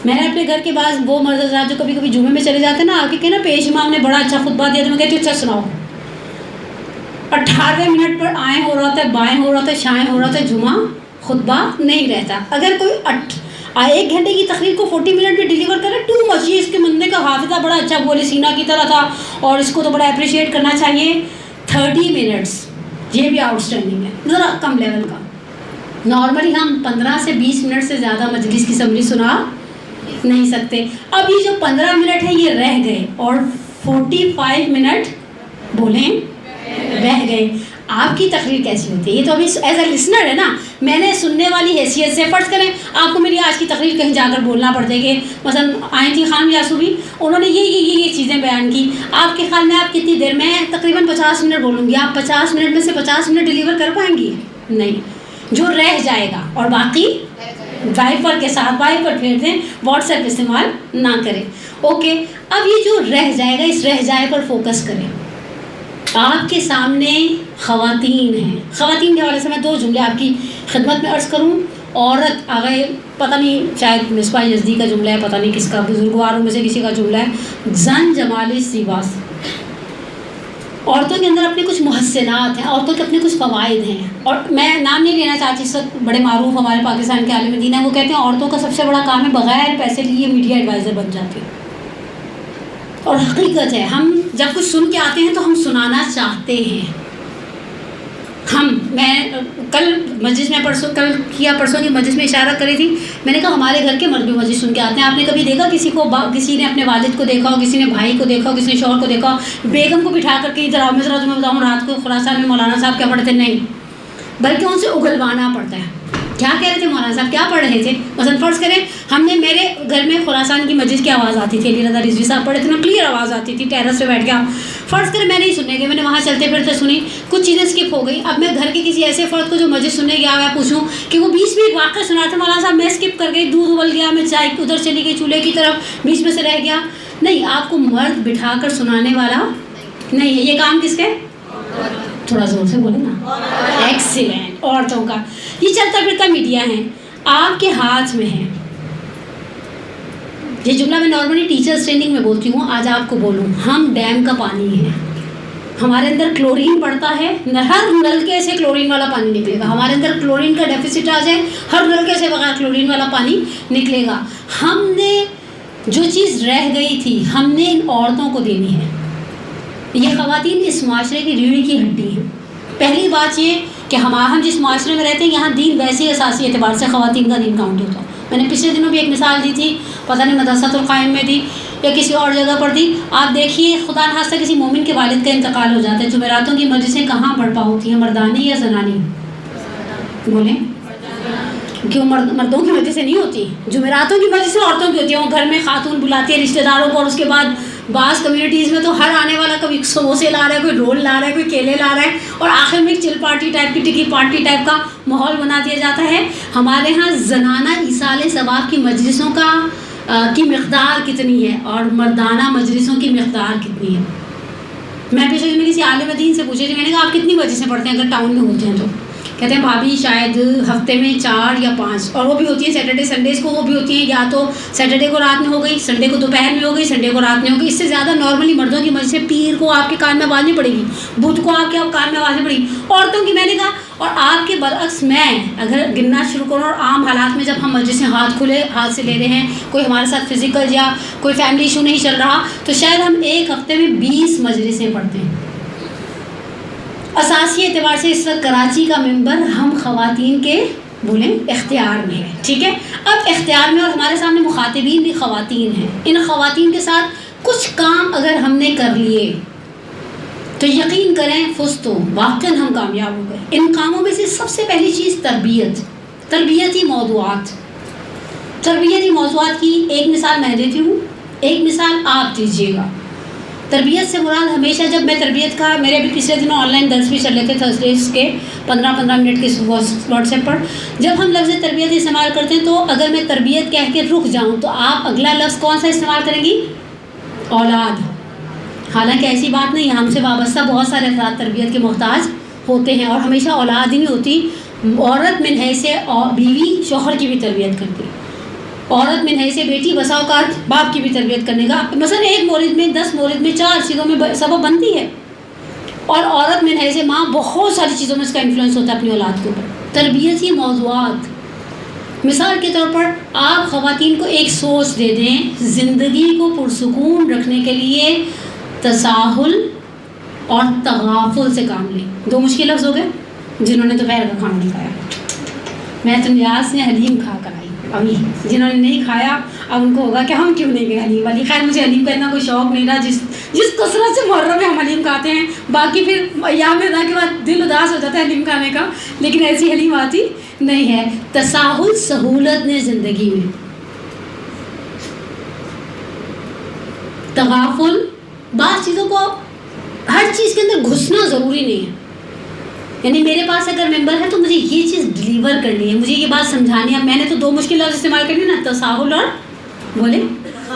میں نے اپنے گھر کے بعض وہ مرد حضرات جو کبھی کبھی جمعے میں چلے جاتے ہیں نا، آگے کہ نا پیش امام نے بڑا اچھا خطبہ دیا تو میں کہتی ہوں اچھا سناؤ. 18 منٹ پر آئیں ہو رہا تھا، بائیں ہو رہا تھا، شائیں ہو رہا تھا، جمعہ خطبہ نہیں رہتا. اگر کوئی 1 گھنٹے کی تقریر کو 40 منٹ میں ڈیلیور کرے، ٹو مچ. یہ اس کے بندے کا حافظہ بڑا اچھا بولے سینا کی طرح تھا اور اس کو تو بڑا اپریشیٹ کرنا چاہیے. 30 منٹس یہ بھی آؤٹ اسٹینڈنگ ہے، ذرا کم لیول کا. نارملی ہم 15 سے 20 منٹ سے زیادہ مجلس کی سمری سنا نہیں سکتے. اب یہ جو 15 منٹ ہے یہ رہ گئے اور 45 منٹ بولیں رہ گئے. آپ کی تقریر کیسی ہوتی ہے؟ یہ تو ابھی ایز اے لسنر ہے نا، میں نے سننے والی حیثیت سے فرض کریں آپ کو میری آج کی تقریر کہیں جا کر بولنا پڑ جائے گی. مثلا آئی تھی خان یاسوبی، انہوں نے یہ چیزیں بیان کی. آپ کے خیال میں آپ کتنی دیر میں تقریباً 50 منٹ بولوں گی، آپ 50 منٹ میں سے 50 منٹ ڈیلیور کر پائیں گی؟ نہیں. جو رہ جائے گا اور باقی وائپر کے ساتھ وائپر پھیر دیں، واٹس ایپ استعمال نہ کریں. اوکے، اب یہ جو رہ جائے گا اس رہ جائے پر فوکس کریں. آپ کے سامنے خواتین ہیں. خواتین کے حوالے سے میں 2 جملے آپ کی خدمت میں عرض کروں. عورت آگے پتہ نہیں، شاید مصباح یزدی کا جملہ ہے، پتہ نہیں کس کا، بزرگواروں میں سے کسی کا جملہ ہے، زن جمال سیباس. عورتوں کے اندر اپنے کچھ محسنات ہیں، عورتوں کے اپنے کچھ فوائد ہیں. اور میں نام نہیں لینا چاہتی، اس وقت بڑے معروف ہمارے پاکستان کے عالم دین ہیں، وہ کہتے ہیں عورتوں کا سب سے بڑا کام ہے بغیر پیسے لیے میڈیا ایڈوائزر بن جاتی ہے. اور حقیقت ہے، ہم جب کچھ سن کے آتے ہیں تو ہم سنانا چاہتے ہیں. میں کل مجلس میں پرسوں کی مجلس میں اشارہ کری تھی، میں نے کہا ہمارے گھر کے مرد بھی مجلس سن کے آتے ہیں. آپ نے کبھی دیکھا کسی نے اپنے والد کو دیکھا ہو، کسی نے بھائی کو دیکھا ہو، کسی نے شوہر کو دیکھا ہو بیگم کو بٹھا کر کے ادھر آؤ میں ذرا تمہیں بتاؤں رات کو خراسان میں مولانا صاحب کیا پڑھتے؟ نہیں، بلکہ ان سے اگلوانا پڑتا ہے. کیا کہہ رہے تھے مولانا صاحب، کیا پڑھ رہے تھے؟ مثلا فرض کریں ہم نے، میرے گھر میں خراسان کی مجلس کی آواز آتی تھی، علی رضا رضوی صاحب پڑھے تھے نا، کلیئر آواز آتی تھی، ٹیرس پہ بیٹھ کے. فرض کریں میں نہیں سننے گئی، میں نے وہاں چلتے پھرتے سنی، کچھ چیزیں اسکپ ہو گئی. اب میں گھر کے کسی ایسے فرد کو جو مجلس سننے گیا ہوا پوچھوں کہ وہ 20 منٹ واقعہ سنا تھا مولانا صاحب، میں اسکپ کر گئی، دودھ ابل گیا، میں چائے ادھر چلی گئی چولہے کی طرف، بیچ میں سے رہ گیا. نہیں، آپ کو مرد بٹھا کر سنانے والا نہیں ہے. یہ کام کس کے؟ تھوڑا زور سے بولے نا. ایکسیلنٹ. عورتوں کا یہ چلتا پھرتا میڈیا ہے، آپ کے ہاتھ میں ہے. یہ جملہ میں نارملی ٹیچرز ٹریننگ میں بولتی ہوں، آج آپ کو بولوں. ہم ڈیم کا پانی ہے، ہمارے اندر کلورین پڑتا ہے، ہر نلکے سے کلورین والا پانی نکلے گا. ہمارے اندر کلورین کا ڈیفیسٹ آ جائے، ہر نلکے سے بغیر کلورین والا پانی نکلے گا. ہم نے جو چیز رہ گئی تھی ہم نے ان عورتوں کو دینی ہے. یہ خواتین اس معاشرے کی ریڑھ کی ہڈی ہیں. پہلی بات یہ کہ ہم جس معاشرے میں رہتے ہیں یہاں دین ویسے اساسی اعتبار سے خواتین کا دین کاؤنٹ ہوتا ہے. میں نے پچھلے دنوں بھی ایک مثال دی تھی، پتہ نہیں مدرسۃ القائم میں تھی یا کسی اور جگہ پر تھی. آپ دیکھیے خدا نخواستہ کسی مومن کے والد کا انتقال ہو جاتا ہے، جمعراتوں کی مجلسیں کہاں برپا ہوتی ہیں؟ مردانی یا زنانی؟ بولیں کیوں؟ مردوں کی مجلسیں نہیں ہوتی، جمعراتوں کی مجلسیں عورتوں کی ہوتی ہیں. وہ گھر میں خاتون بلاتی ہے رشتہ داروں کو، اور اس کے بعد بعض کمیونٹیز میں تو ہر آنے والا کبھی سموسے لا رہا ہے، کوئی رول لا رہا ہے، کوئی کیلے لا رہا ہے، اور آخر میں ایک چل پارٹی ٹائپ کی ٹکی پارٹی ٹائپ کا ماحول بنا دیا جاتا ہے. ہمارے ہاں زنانہ ایصال ثواب کی مجلسوں کی مقدار کتنی ہے اور مردانہ مجلسوں کی مقدار کتنی ہے؟ میں پچھلے دن میں کسی عالم دین سے پوچھے تھے، میں نے کہا آپ کتنی مجلسیں پڑھتے ہیں اگر ٹاؤن میں ہوتے ہیں تو؟ کہتے ہیں بھابھی شاید ہفتے میں 4 یا 5، اور وہ بھی ہوتی ہیں سیٹرڈے سنڈیز کو. وہ بھی ہوتی ہیں یا تو سیٹرڈے کو رات میں ہو گئی، سنڈے کو دوپہر میں ہو گئی، سنڈے کو رات میں ہو گئی. اس سے زیادہ نارملی مردوں کی مجلسیں پیر کو آپ کے کان میں آواز نہیں پڑے گی، بدھ کو آپ کے کان میں آواز نہیں پڑے گی. عورتوں کی میں نے کہا، اور آپ کے برعکس میں اگر گننا شروع کروں اور عام حالات میں جب ہم مجلسیں ہاتھ کھلے ہاتھ سے لے رہے ہیں، کوئی ہمارے ساتھ فزیکل یا کوئی فیملی ایشو نہیں چل رہا، تو شاید ہم ایک ہفتے میں 20 مجلسیں پڑھتے ہیں. اساسی اعتبار سے اس وقت کراچی کا ممبر ہم خواتین کے بولیں اختیار میں ہے. ٹھیک ہے، اب اختیار میں اور ہمارے سامنے مخاطبین بھی خواتین ہیں. ان خواتین کے ساتھ کچھ کام اگر ہم نے کر لیے تو یقین کریں فستو واقعاً ہم کامیاب ہو گئے. ان کاموں میں سے سب سے پہلی چیز تربیتی موضوعات کی ایک مثال میں دیتی ہوں، ایک مثال آپ دیجیے گا. تربیت سے مراد ہمیشہ، جب میں تربیت کا، میرے بھی پچھلے دنوں آن لائن درس بھی چل رہے تھے تھرسڈیز کے 15-15 منٹ کے واٹس ایپ پر. جب ہم لفظ تربیت استعمال کرتے ہیں تو اگر میں تربیت کہہ کے رک جاؤں تو آپ اگلا لفظ کون سا استعمال کریں گی؟ اولاد. حالانکہ ایسی بات نہیں ہے، ہم سے وابستہ بہت سارے افراد تربیت کے محتاج ہوتے ہیں، اور ہمیشہ اولاد ہی نہیں ہوتی. عورت من حیث بیوی شوہر کی بھی تربیت کرتی، عورت من حیث بیٹی بسا اوقات باپ کی بھی تربیت کرنے کا. مثلا ایک مورد میں 10 مورد میں 4 چیزوں میں سبب بنتی ہے، اور عورت من حیث ماں بہت ساری چیزوں میں اس کا انفلوئنس ہوتا ہے اپنی اولاد کے اوپر. تربیتی موضوعات مثال کے طور پر آپ خواتین کو ایک سوچ دے دیں، زندگی کو پرسکون رکھنے کے لیے تساہل اور تغافل سے کام لیں. 2 مشکل لفظ ہو گئے. جنہوں نے دوپہر کا کھانا نہیں کھایا، میں تو نیاز نے حلیم کھا کر آئی. ابھی جنہوں نے نہیں کھایا اب ان کو ہوگا کہ ہم کیوں نہیں گئے حلیم والی. خیر مجھے حلیم کا اتنا کوئی شوق نہیں رہا، جس کثرت سے محرم میں ہم حلیم کھاتے ہیں. باقی پھر ایام رمضان کے بعد دل اداس ہو جاتا ہے حلیم کھانے کا، لیکن ایسی حلیم آتی نہیں ہے. تساہل سہولت نے زندگی میں، تغافل بعض چیزوں کو ہر چیز کے اندر گھسنا ضروری نہیں ہے. یعنی میرے پاس اگر ممبر ہے تو مجھے یہ چیز ڈلیور کرنی ہے، مجھے یہ بات سمجھانی ہے. میں نے تو 2 مشکل لفظ استعمال کرنی نا، تساہل اور بولے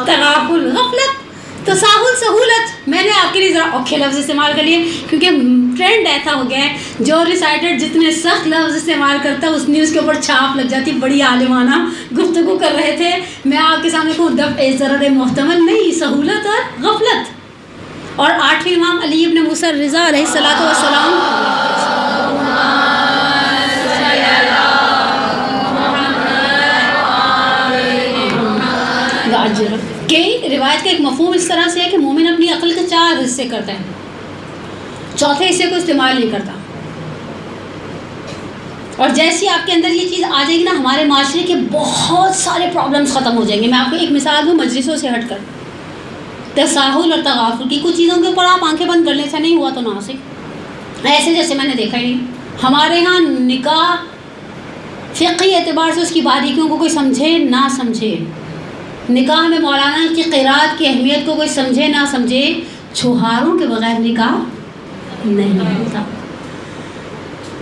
تغافل. غفلت، تساہل، سہولت. میں نے آپ کے لیے ذرا اوکھے لفظ استعمال کر لیے کیونکہ ٹرینڈ ایسا ہو گیا ہے جو ریسائٹر جتنے سخت لفظ استعمال کرتا ہے اتنی اس کے اوپر چھاپ لگ جاتی. بڑی عالمانہ گفتگو کر رہے تھے، میں آپ کے سامنے کہوں دفع ضرر محتمل نہیں، سہولت اور غفلت. اور 8ویں امام علی ابن موسیٰ رضا علیہ الصلوۃ والسلام کہ روایت کا ایک مفہوم اس طرح سے ہے کہ مومن اپنی عقل کے 4 حصے کرتا ہے، چوتھے حصے کو استعمال نہیں کرتا. اور جیسی آپ کے اندر یہ چیز آ جائے گی نا، ہمارے معاشرے کے بہت سارے پرابلمس ختم ہو جائیں گے. میں آپ کو ایک مثال دوں مجلسوں سے ہٹ کر. تساہل اور تغافل کی کچھ چیزوں کے اوپر آپ آنکھیں بند کر لیں، ایسا نہیں ہوا تو نہ سے ایسے جیسے میں نے دیکھا ہی نہیں. ہمارے ہاں نکاح فقہی اعتبار سے اس کی باریکیوں کو کوئی سمجھے نہ سمجھے، نکاح میں مولانا کی قرات کی اہمیت کو کوئی سمجھے نہ سمجھے، چھوہاروں کے بغیر نکاح نہیں ہوتا.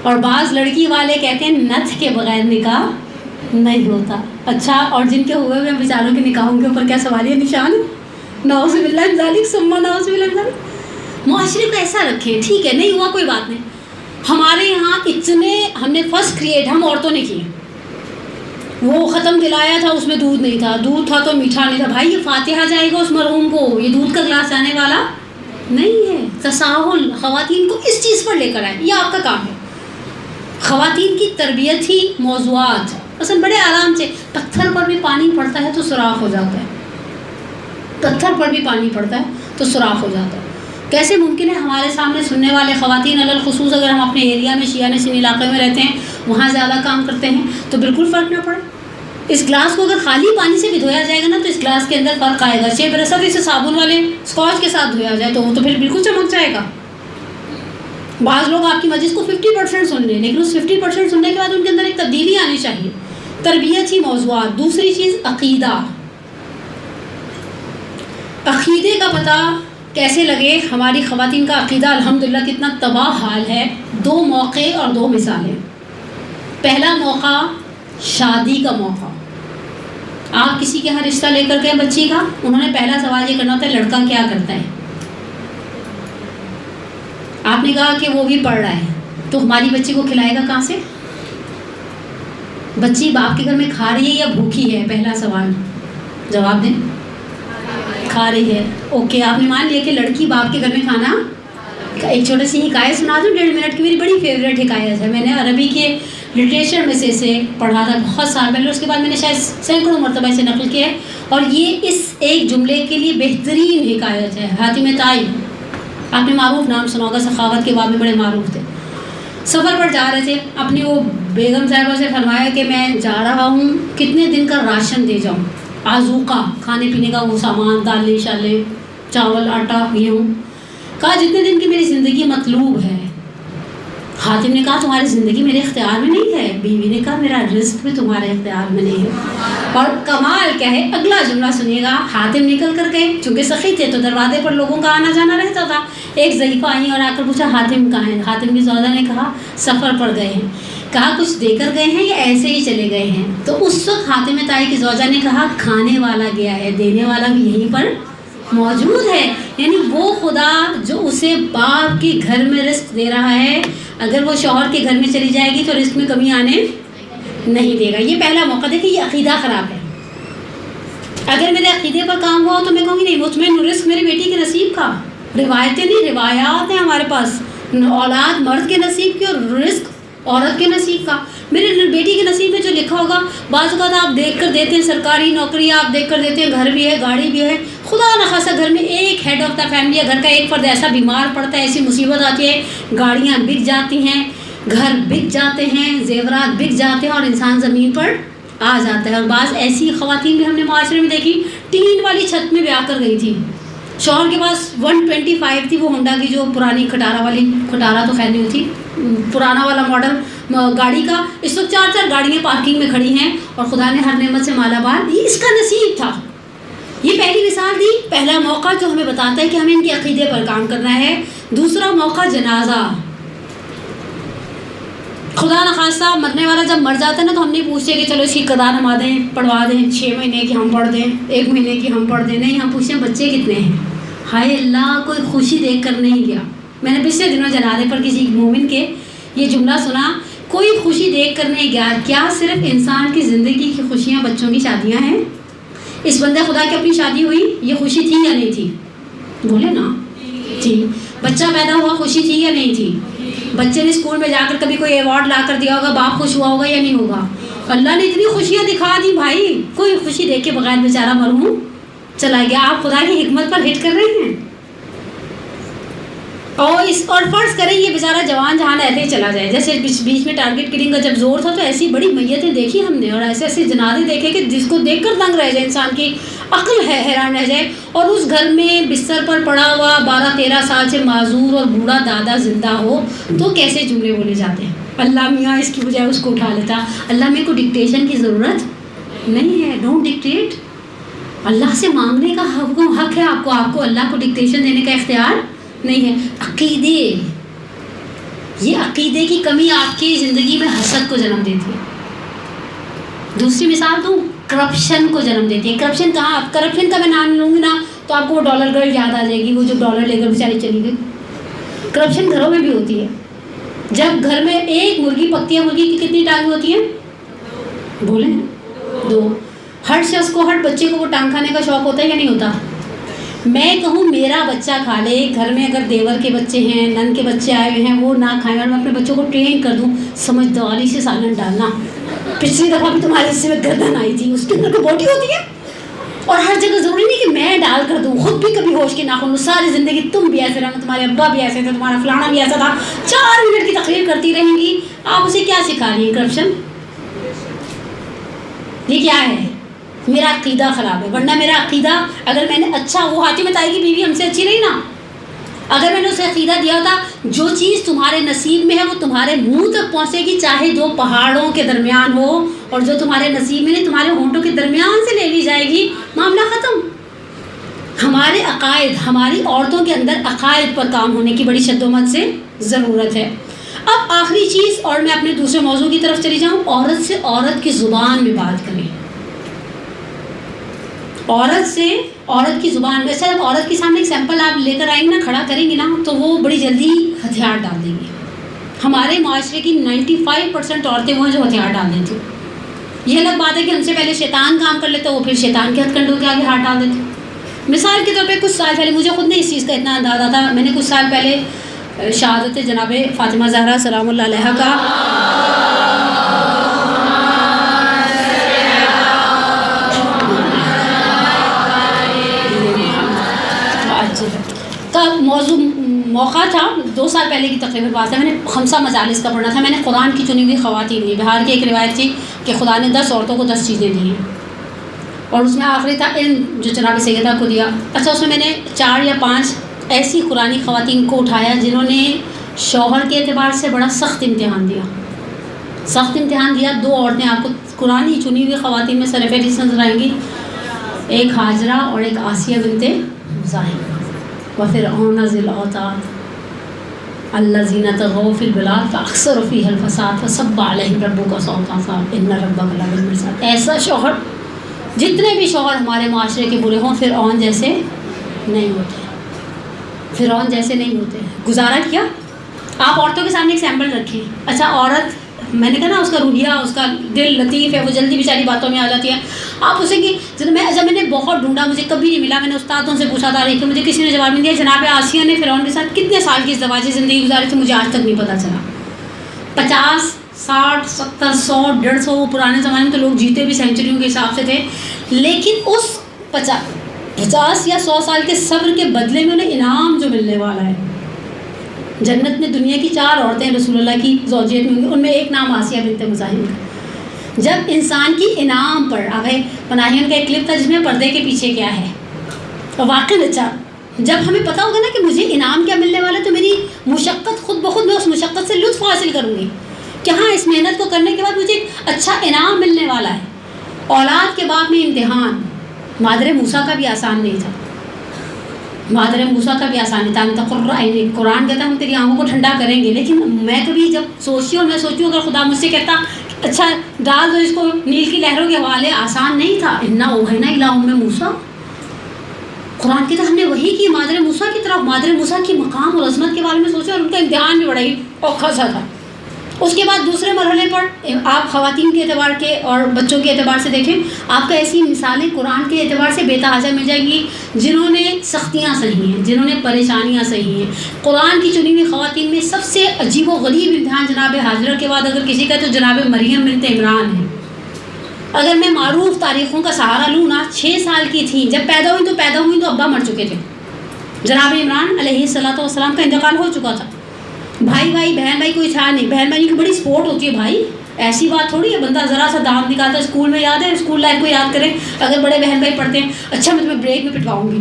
اور بعض لڑکی والے کہتے ہیں نتھ کے بغیر نکاح نہیں ہوتا. اچھا، اور جن کے ہوئے بیچاروں کے نکاحوں کے اوپر کیا سوالیہ نشان ہے؟ نعوذ باللہ من ذالک ثم نعوذ باللہ من ذالک. معاشرے کو ایسا رکھے، ٹھیک ہے نہیں ہوا کوئی بات نہیں. ہمارے یہاں اتنے ہم نے فرسٹ کریٹ ہم عورتوں نے کیے. وہ ختم دلایا تھا، اس میں دودھ نہیں تھا، دودھ تھا تو میٹھا نہیں تھا. بھائی یہ فاتحہ جائے گا اس مرحوم کو، یہ دودھ کا گلاس جانے والا نہیں ہے. تساہل خواتین کو اس چیز پر لے کر آئے، یہ آپ کا کام ہے. خواتین کی تربیت ہی موضوعات اصل بڑے آرام سے. پتھر پر بھی پانی پڑتا ہے تو سوراخ ہو جاتا ہے، پتھر پر بھی پانی پڑتا ہے تو سوراخ ہو جاتا ہے. کیسے ممکن ہے ہمارے سامنے سننے والے خواتین الخصوص اگر ہم اپنے ایریا میں شیعہ نشین علاقے میں رہتے ہیں، وہاں زیادہ کام کرتے ہیں تو بالکل فرق نہ پڑے. اس گلاس کو اگر خالی پانی سے بھی دھویا جائے گا نا تو اس گلاس کے اندر فرق آئے گا. 6% اسے صابن والے اسکاچ کے ساتھ دھویا جائے تو وہ تو پھر بالکل چمک جائے گا. بعض لوگ آپ کی مجلس کو 50% سن لیں، لیکن اس 50% سننے کے بعد ان کے اندر ایک تبدیلی آنی چاہیے. تربیت ہی موضوعات. دوسری چیز عقیدہ. عقیدے کا پتہ کیسے لگے؟ ہماری خواتین کا عقیدہ الحمدللہ کتنا تباہ حال ہے. 2 موقع اور 2 مثالیں. پہلا موقع شادی کا موقع. آپ کسی کے یہاں رشتہ لے کر گئے بچی کا، انہوں نے پہلا سوال یہ کرنا ہوتا ہے لڑکا کیا کرتا ہے. آپ نے کہا کہ وہ بھی پڑھ رہا ہے، تو ہماری بچی کو کھلائے گا کہاں سے؟ بچی باپ کے گھر میں کھا رہی ہے یا بھوکی ہے؟ پہلا سوال جواب دیں. کھا رہی ہے. اوکے، آپ نے مان لیا کہ لڑکی باپ کے گھر میں کھانا. ایک چھوٹی سی حکایت سنا دوں 1.5 منٹ کی، میری بڑی فیوریٹ حکایت ہے. میں نے عربی کے لٹریچر میں سے اسے پڑھا تھا بہت سال پہلے، اس کے بعد میں نے شاید سینکڑوں مرتبہ اسے نقل کیا ہے. اور یہ اس ایک جملے کے لیے بہترین حکایت ہے. حاتم طائی، آپ نے معروف نام سنا ہوگا، سخاوت کے باب میں بڑے معروف تھے. سفر پر جا رہے تھے، اپنی وہ بیگم صاحبہ سے فرمایا کہ میں جا رہا ہوں، کتنے دن کا راشن دے جاؤں، آذوقہ کھانے پینے کا وہ سامان، دالیں شالیں چاول آٹا گیہوں. کہا جتنے دن کی میری زندگی مطلوب ہے. حاتم نے کہا تمہاری زندگی میرے اختیار میں نہیں ہے. بیوی نے کہا میرا رزق بھی تمہارے اختیار میں نہیں ہے. اور کمال کیا ہے، اگلا جملہ سنیے گا. حاتم نکل کر گئے، چونکہ سخی تھے تو دروازے پر لوگوں کا آنا جانا رہتا تھا. ایک ضعیفہ آئی اور آ کر پوچھا حاتم کہاں ہیں؟ حاتم کی زوجہ نے کہا سفر پر گئے ہیں. کہا کچھ دے کر گئے ہیں یا ایسے ہی چلے گئے ہیں؟ تو اس وقت حاتم طائی کی زوجہ نے کہا کھانے والا گیا ہے، دینے والا بھی یہیں پر موجود ہے. یعنی وہ خدا جو اسے باپ کے گھر میں رزق دے رہا ہے، اگر وہ شوہر کے گھر میں چلی جائے گی تو رزق میں کمی آنے نہیں دے گا. یہ پہلا موقع ہے کہ یہ عقیدہ خراب ہے. اگر میرے عقیدے پر کام ہوا تو میں کہوں گی نہیں، مطمئن رزق میری بیٹی کے نصیب کا. روایتیں نہیں، روایات ہیں ہمارے پاس. اولاد مرد کے نصیب کی اور رزق عورت کے نصیب کا. میرے بیٹی کے نصیب میں جو لکھا ہوگا، بعض اوقات آپ دیکھ کر دیتے ہیں سرکاری نوکری، آپ دیکھ کر دیتے ہیں گھر بھی ہے، گاڑی بھی ہے، خدا نخواستہ گھر میں ایک ہیڈ آف دا فیملی یا گھر کا ایک فرد ایسا بیمار پڑتا ہے، ایسی مصیبت آتی ہے، گاڑیاں بک جاتی ہیں، گھر بک جاتے ہیں، زیورات بک جاتے ہیں، اور انسان زمین پر آ جاتا ہے. اور بعض ایسی خواتین بھی ہم نے معاشرے میں دیکھی، ٹین والی چھت میں بیاہ کر گئی تھی، شوہر کے پاس 125 تھی وہ ہونڈا کی جو پرانی کھٹارا والی، کھٹارا تو خیر نہیں ہوتی، پرانا والا ماڈل گاڑی کا. اس وقت 4 گاڑیاں پارکنگ میں کھڑی ہیں، اور خدا نے ہر نعمت سے مالا مال، یہ اس کا نصیب تھا. یہ پہلی مثال دی، پہلا موقع جو ہمیں بتاتا ہے کہ ہمیں ان کے عقیدے پر کام کرنا ہے. دوسرا موقع جنازہ. خدا نخواستہ مرنے والا جب مر جاتا ہے نا تو ہم نہیں پوچھتے کہ چلو اس کی قضا نما دیں، پڑھوا دیں، 6 مہینے کی ہم پڑھ دیں، 1 مہینے کی ہم پڑھ دیں. نہیں، ہم پوچھتے ہیں بچے کتنے ہیں. ہائے اللہ، کوئی خوشی دیکھ کر نہیں گیا. میں نے پچھلے دنوں جنازے پر کسی مومن کے یہ جملہ سنا، کوئی خوشی دیکھ کر نہیں گیا. کیا صرف انسان کی زندگی کی خوشیاں بچوں کی شادیاں ہیں؟ اس بندے خدا کی اپنی شادی ہوئی، یہ خوشی تھی یا نہیں تھی؟ بولے نا، تھی. بچہ پیدا ہوا، خوشی تھی یا نہیں تھی؟ بچے نے اسکول میں جا کر کبھی کوئی ایوارڈ لا کر دیا ہوگا، باپ خوش ہوا ہوگا یا نہیں ہوگا؟ اللہ نے اتنی خوشیاں دکھا دی بھائی، کوئی خوشی دیکھ کے بغیر بیچارہ مرحوم چلا گیا. آپ خدا کی حکمت پر ہٹ کر رہے ہیں. اور فرض کریں یہ بیچارہ جوان جہاں ایسے ہی چلا جائے، جیسے بیچ میں ٹارگٹ کلنگ کا جب زور تھا تو ایسی بڑی میتیں دیکھی ہم نے، اور ایسے ایسے جنازے دیکھے کہ جس کو دیکھ کر دنگ رہ جائے، انسان کی عقل ہے حیران رہ جائے. اور اس گھر میں بستر پر پڑا ہوا 12-13 سال سے معذور اور بوڑھا دادا زندہ ہو تو کیسے جملے بولے جاتے ہیں؟ اللہ میاں اس کی بجائے اس کو اٹھا لیتا. اللہ میاں کو ڈکٹیشن کی ضرورت نہیں ہے. Don't dictate. اللہ سے مانگنے کا حق ہے آپ کو اللہ کو ڈکٹیشن دینے کا اختیار نہیں ہے. عقیدے، یہ عقیدے کی کمی آپ کی زندگی میں حسد کو جنم دیتی ہے. دوسری مثال دوں، کرپشن کو جنم دیتی ہے. کرپشن کہاں؟ کرپشن کا میں نام لوں گی نا تو آپ کو وہ ڈالر گرل یاد آ جائے گی، وہ جو ڈالر لے کر بیچاری چلی گئی. کرپشن گھروں میں بھی ہوتی ہے. جب گھر میں ایک مرغی پکتی ہے، مرغی کی کتنی ٹانگیں ہوتی ہیں؟ بولیں 2. ہر شخص کو، ہر بچے کو وہ ٹانگ کھانے کا شوق ہوتا ہے یا نہیں ہوتا؟ میں کہوں میرا بچہ کھا لے، گھر میں اگر دیور کے بچے ہیں، نن کے بچے آئے ہوئے ہیں، وہ نہ کھائیں، اور میں اپنے بچوں کو ٹرین کر دوں سمجھداری سے سالن ڈالنا. پچھلی دفعہ بھی تمہارے حصے میں گردن آئی تھی، اس کے اندر تو بوٹی ہوتی ہے. اور ہر جگہ ضروری نہیں کہ میں ڈال کر دوں، خود بھی کبھی ہوش کے ناخن لوں. ساری زندگی تم بھی ایسے رہنا، تمہارے ابا بھی ایسے تھے، تمہارا فلانا بھی ایسا تھا. 4 منٹ کی تقریر کرتی رہیں گی. آپ اسے کیا سکھا رہی ہیں؟ کرپشن. یہ کیا ہے؟ میرا عقیدہ خراب ہے. ورنہ میرا عقیدہ اگر میں نے اچھا، وہ حاتم طائی کی بیوی ہم سے اچھی رہی نا، اگر میں نے اسے عقیدہ دیا ہوتا جو چیز تمہارے نصیب میں ہے وہ تمہارے منہ تک پہنچے گی، چاہے 2 پہاڑوں کے درمیان ہو، اور جو تمہارے نصیب میں نہیں تمہارے ہونٹوں کے درمیان سے لے لی جائے گی، معاملہ ختم. ہمارے عقائد، ہماری عورتوں کے اندر عقائد پر کام ہونے کی بڑی شدت سے ضرورت ہے. اب آخری چیز، اور میں اپنے دوسرے موضوع کی طرف چلی جاؤں، عورت سے عورت کی زبان میں بات کریں. عورت سے عورت کی زبان میں، صرف عورت کے سامنے ایک سیمپل آپ لے کر آئیں گے نا، کھڑا کریں گے نا، تو وہ بڑی جلدی ہتھیار ڈال دیں گے. ہمارے معاشرے کی 95% عورتیں وہ ہیں جو ہتھیار ڈال دیتی. یہ الگ بات ہے کہ ہم سے پہلے شیطان کام کر لیتا، وہ پھر شیطان کے ہتھ کنڈوں کے آگے ہاتھ ڈال دیتے. مثال کے طور پہ کچھ سال پہلے، مجھے خود نہیں اس چیز کا اتنا اندازہ تھا، میں نے کچھ سال پہلے شہادت جناب فاطمہ زہرا سلام اللہ علیہا کا موقع تھا. 2 سال پہلے کی تقریباً بات ہے. میں نے 5 مجالس کا پڑھنا تھا. میں نے قرآن کی چنی ہوئی خواتین لی. بہار کی ایک روایت تھی کہ خدا نے 10 عورتوں کو 10 چیزیں دی ہیں، اور اس میں آخری تھا علم جو جناب سیدہ کو دیا. اچھا، اس میں میں نے 4 یا 5 ایسی قرآنی خواتین کو اٹھایا جنہوں نے شوہر کے اعتبار سے بڑا سخت امتحان دیا. 2 عورتیں آپ کو قرآنی چنی ہوئی خواتین میں سرفہرست نظر آئیں گی، ایک ہاجرہ اور ایک آسیہ بنت مزاحم. وفرعون ذی الاوتاد الذین طغوا فی البلاد فاکثروا فیہا الفساد فصب علیہم ربک صوت عذاب ان ربک لبالمرصاد. ایسا شوہر، جتنے بھی شوہر ہمارے معاشرے کے برے ہوں، فرعون جیسے نہیں ہوتے. فرعون جیسے نہیں ہوتے. گزارا کیا. آپ عورتوں کے سامنے ایک سیمپل رکھیں. اچھا، عورت، میں نے کہا نا اس کا روحیہ، اس کا دل لطیف ہے، وہ جلدی بیچاری باتوں میں آ جاتی ہے. آپ اسے کہ جب میں نے بہت ڈھونڈا، مجھے کبھی نہیں ملا. میں نے استادوں سے پوچھا تھا کہ مجھے کسی نے جواب نہیں دیا. جناب آسیہ نے فرعون کے ساتھ کتنے سال کی ازدواجی زندگی گزاری تھی، مجھے آج تک نہیں پتہ چلا. 50 60 70 100 150 پرانے زمانے میں تو لوگ جیتے بھی سینچریوں کے حساب سے تھے، لیکن اس 50 یا 100 سال کے صبر کے بدلے میں انہیں انعام جو ملنے والا ہے، جنت میں دنیا کی 4 عورتیں رسول اللہ کی زوجیت میں ہوں گی، ان میں ایک نام آسیہ بنت مزاحم کا۔ جب انسان کی انعام پر آگے پناہیوں کا ایک کلپ تھا جس میں پردے کے پیچھے کیا ہے، اور واقعی اچھا جب ہمیں پتہ ہوگا نا کہ مجھے انعام کیا ملنے والا ہے، تو میری مشقت خود بخود میں اس مشقت سے لطف حاصل کروں گی کہ ہاں اس محنت کو کرنے کے بعد مجھے ایک اچھا انعام ملنے والا ہے۔ اولاد کے بعد میں امتحان، مادر موسیٰ کا بھی آسان نہیں تھا، مادر موسیٰ کا بھی آسان نہیں تھا۔ قرآن کہتا ہے ہم تیری آنکھوں کو ٹھنڈا کریں گے، لیکن میں کبھی جب سوچتی ہوں، میں سوچتی ہوں اگر خدا مجھ سے کہتا اچھا ڈال دو اس کو نیل کی لہروں کے حوالے، آسان نہیں تھا۔ انا اوحینا الی ام موسیٰ، قرآن کہتا ہم نے وہی کی مادر موسیٰ کی طرف، مادر موسیٰ کی مقام اور عظمت کے بارے میں سوچا، اور ان کا امتحان بھی بڑا ہی اوکھا سا تھا۔ اس کے بعد دوسرے مرحلے پر آپ خواتین کے اعتبار کے اور بچوں کے اعتبار سے دیکھیں، آپ کو ایسی مثالیں قرآن کے اعتبار سے بے تحاشا مل جائیں گی جنہوں نے سختیاں سہی ہیں، جنہوں نے پریشانیاں سہی ہیں۔ قرآن کی چنی ہوئی خواتین میں سب سے عجیب و غریب امتحان جناب ہاجرہ کے بعد اگر کسی کا تو جناب مریم بنت عمران ہے۔ اگر میں معروف تاریخوں کا سہارا لوں نا، 6 سال کی تھیں جب پیدا ہوئی تو ابا مر چکے تھے، جناب عمران علیہ السلام کا انتقال ہو چکا تھا۔ بھائی بہن بھائی کوئی تھا نہیں، بہن بھائی کی بڑی سپورٹ ہوتی ہے بھائی، ایسی بات تھوڑی ہے بندہ ذرا سا دام نکالتا ہے۔ اسکول میں یاد ہے، اسکول لائف کو یاد کریں، اگر بڑے بہن بھائی پڑھتے ہیں، اچھا میں تمہیں بریک میں پٹواؤں گی،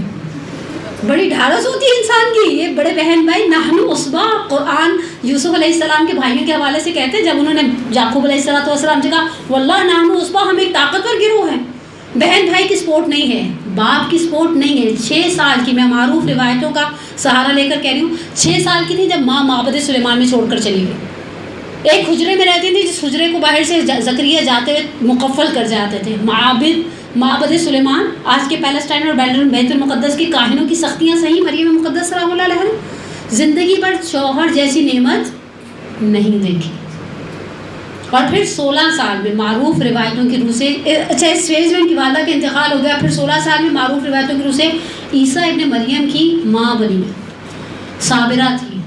بڑی ڈھارس ہوتی ہے انسان کی۔ یہ بڑے بہن بھائی نحن عصبہ، قرآن یوسف علیہ السلام کے بھائیوں کے حوالے سے کہتے ہیں، جب انہوں نے یعقوب علیہ السلام سے کہا واللہ نحن عصبہ، ہم ایک طاقتور گروہ ہیں، بہن بھائی کی سپورٹ نہیں ہے، باپ کی سپورٹ نہیں ہے۔ 6 سال کی، میں معروف روایتوں کا سہارا لے کر کہہ رہی ہوں، 6 سال کی تھی جب ماں معبد سلیمان میں چھوڑ کر چلی گئی۔ ایک حجرے میں رہتی تھی جس حجرے کو باہر سے زکریا جاتے ہوئے مقفل کر جاتے تھے۔ معبد سلیمان، آج کے پیلسٹائن اور بیت المقدس کی کاہنوں کی سختیاں سہی، مریم مقدس سلام اللہ علیہ نے زندگی پر شوہر جیسی نعمت نہیں دیکھی، اور پھر 16 سال میں معروف روایتوں کی روح سے، اچھا اس فیز میں ان کی والدہ کا انتقال ہو گیا، پھر 16 سال میں معروف روایتوں کی روح سے عیسیٰ ابن مریم کی ماں بنی، صابرہ تھی۔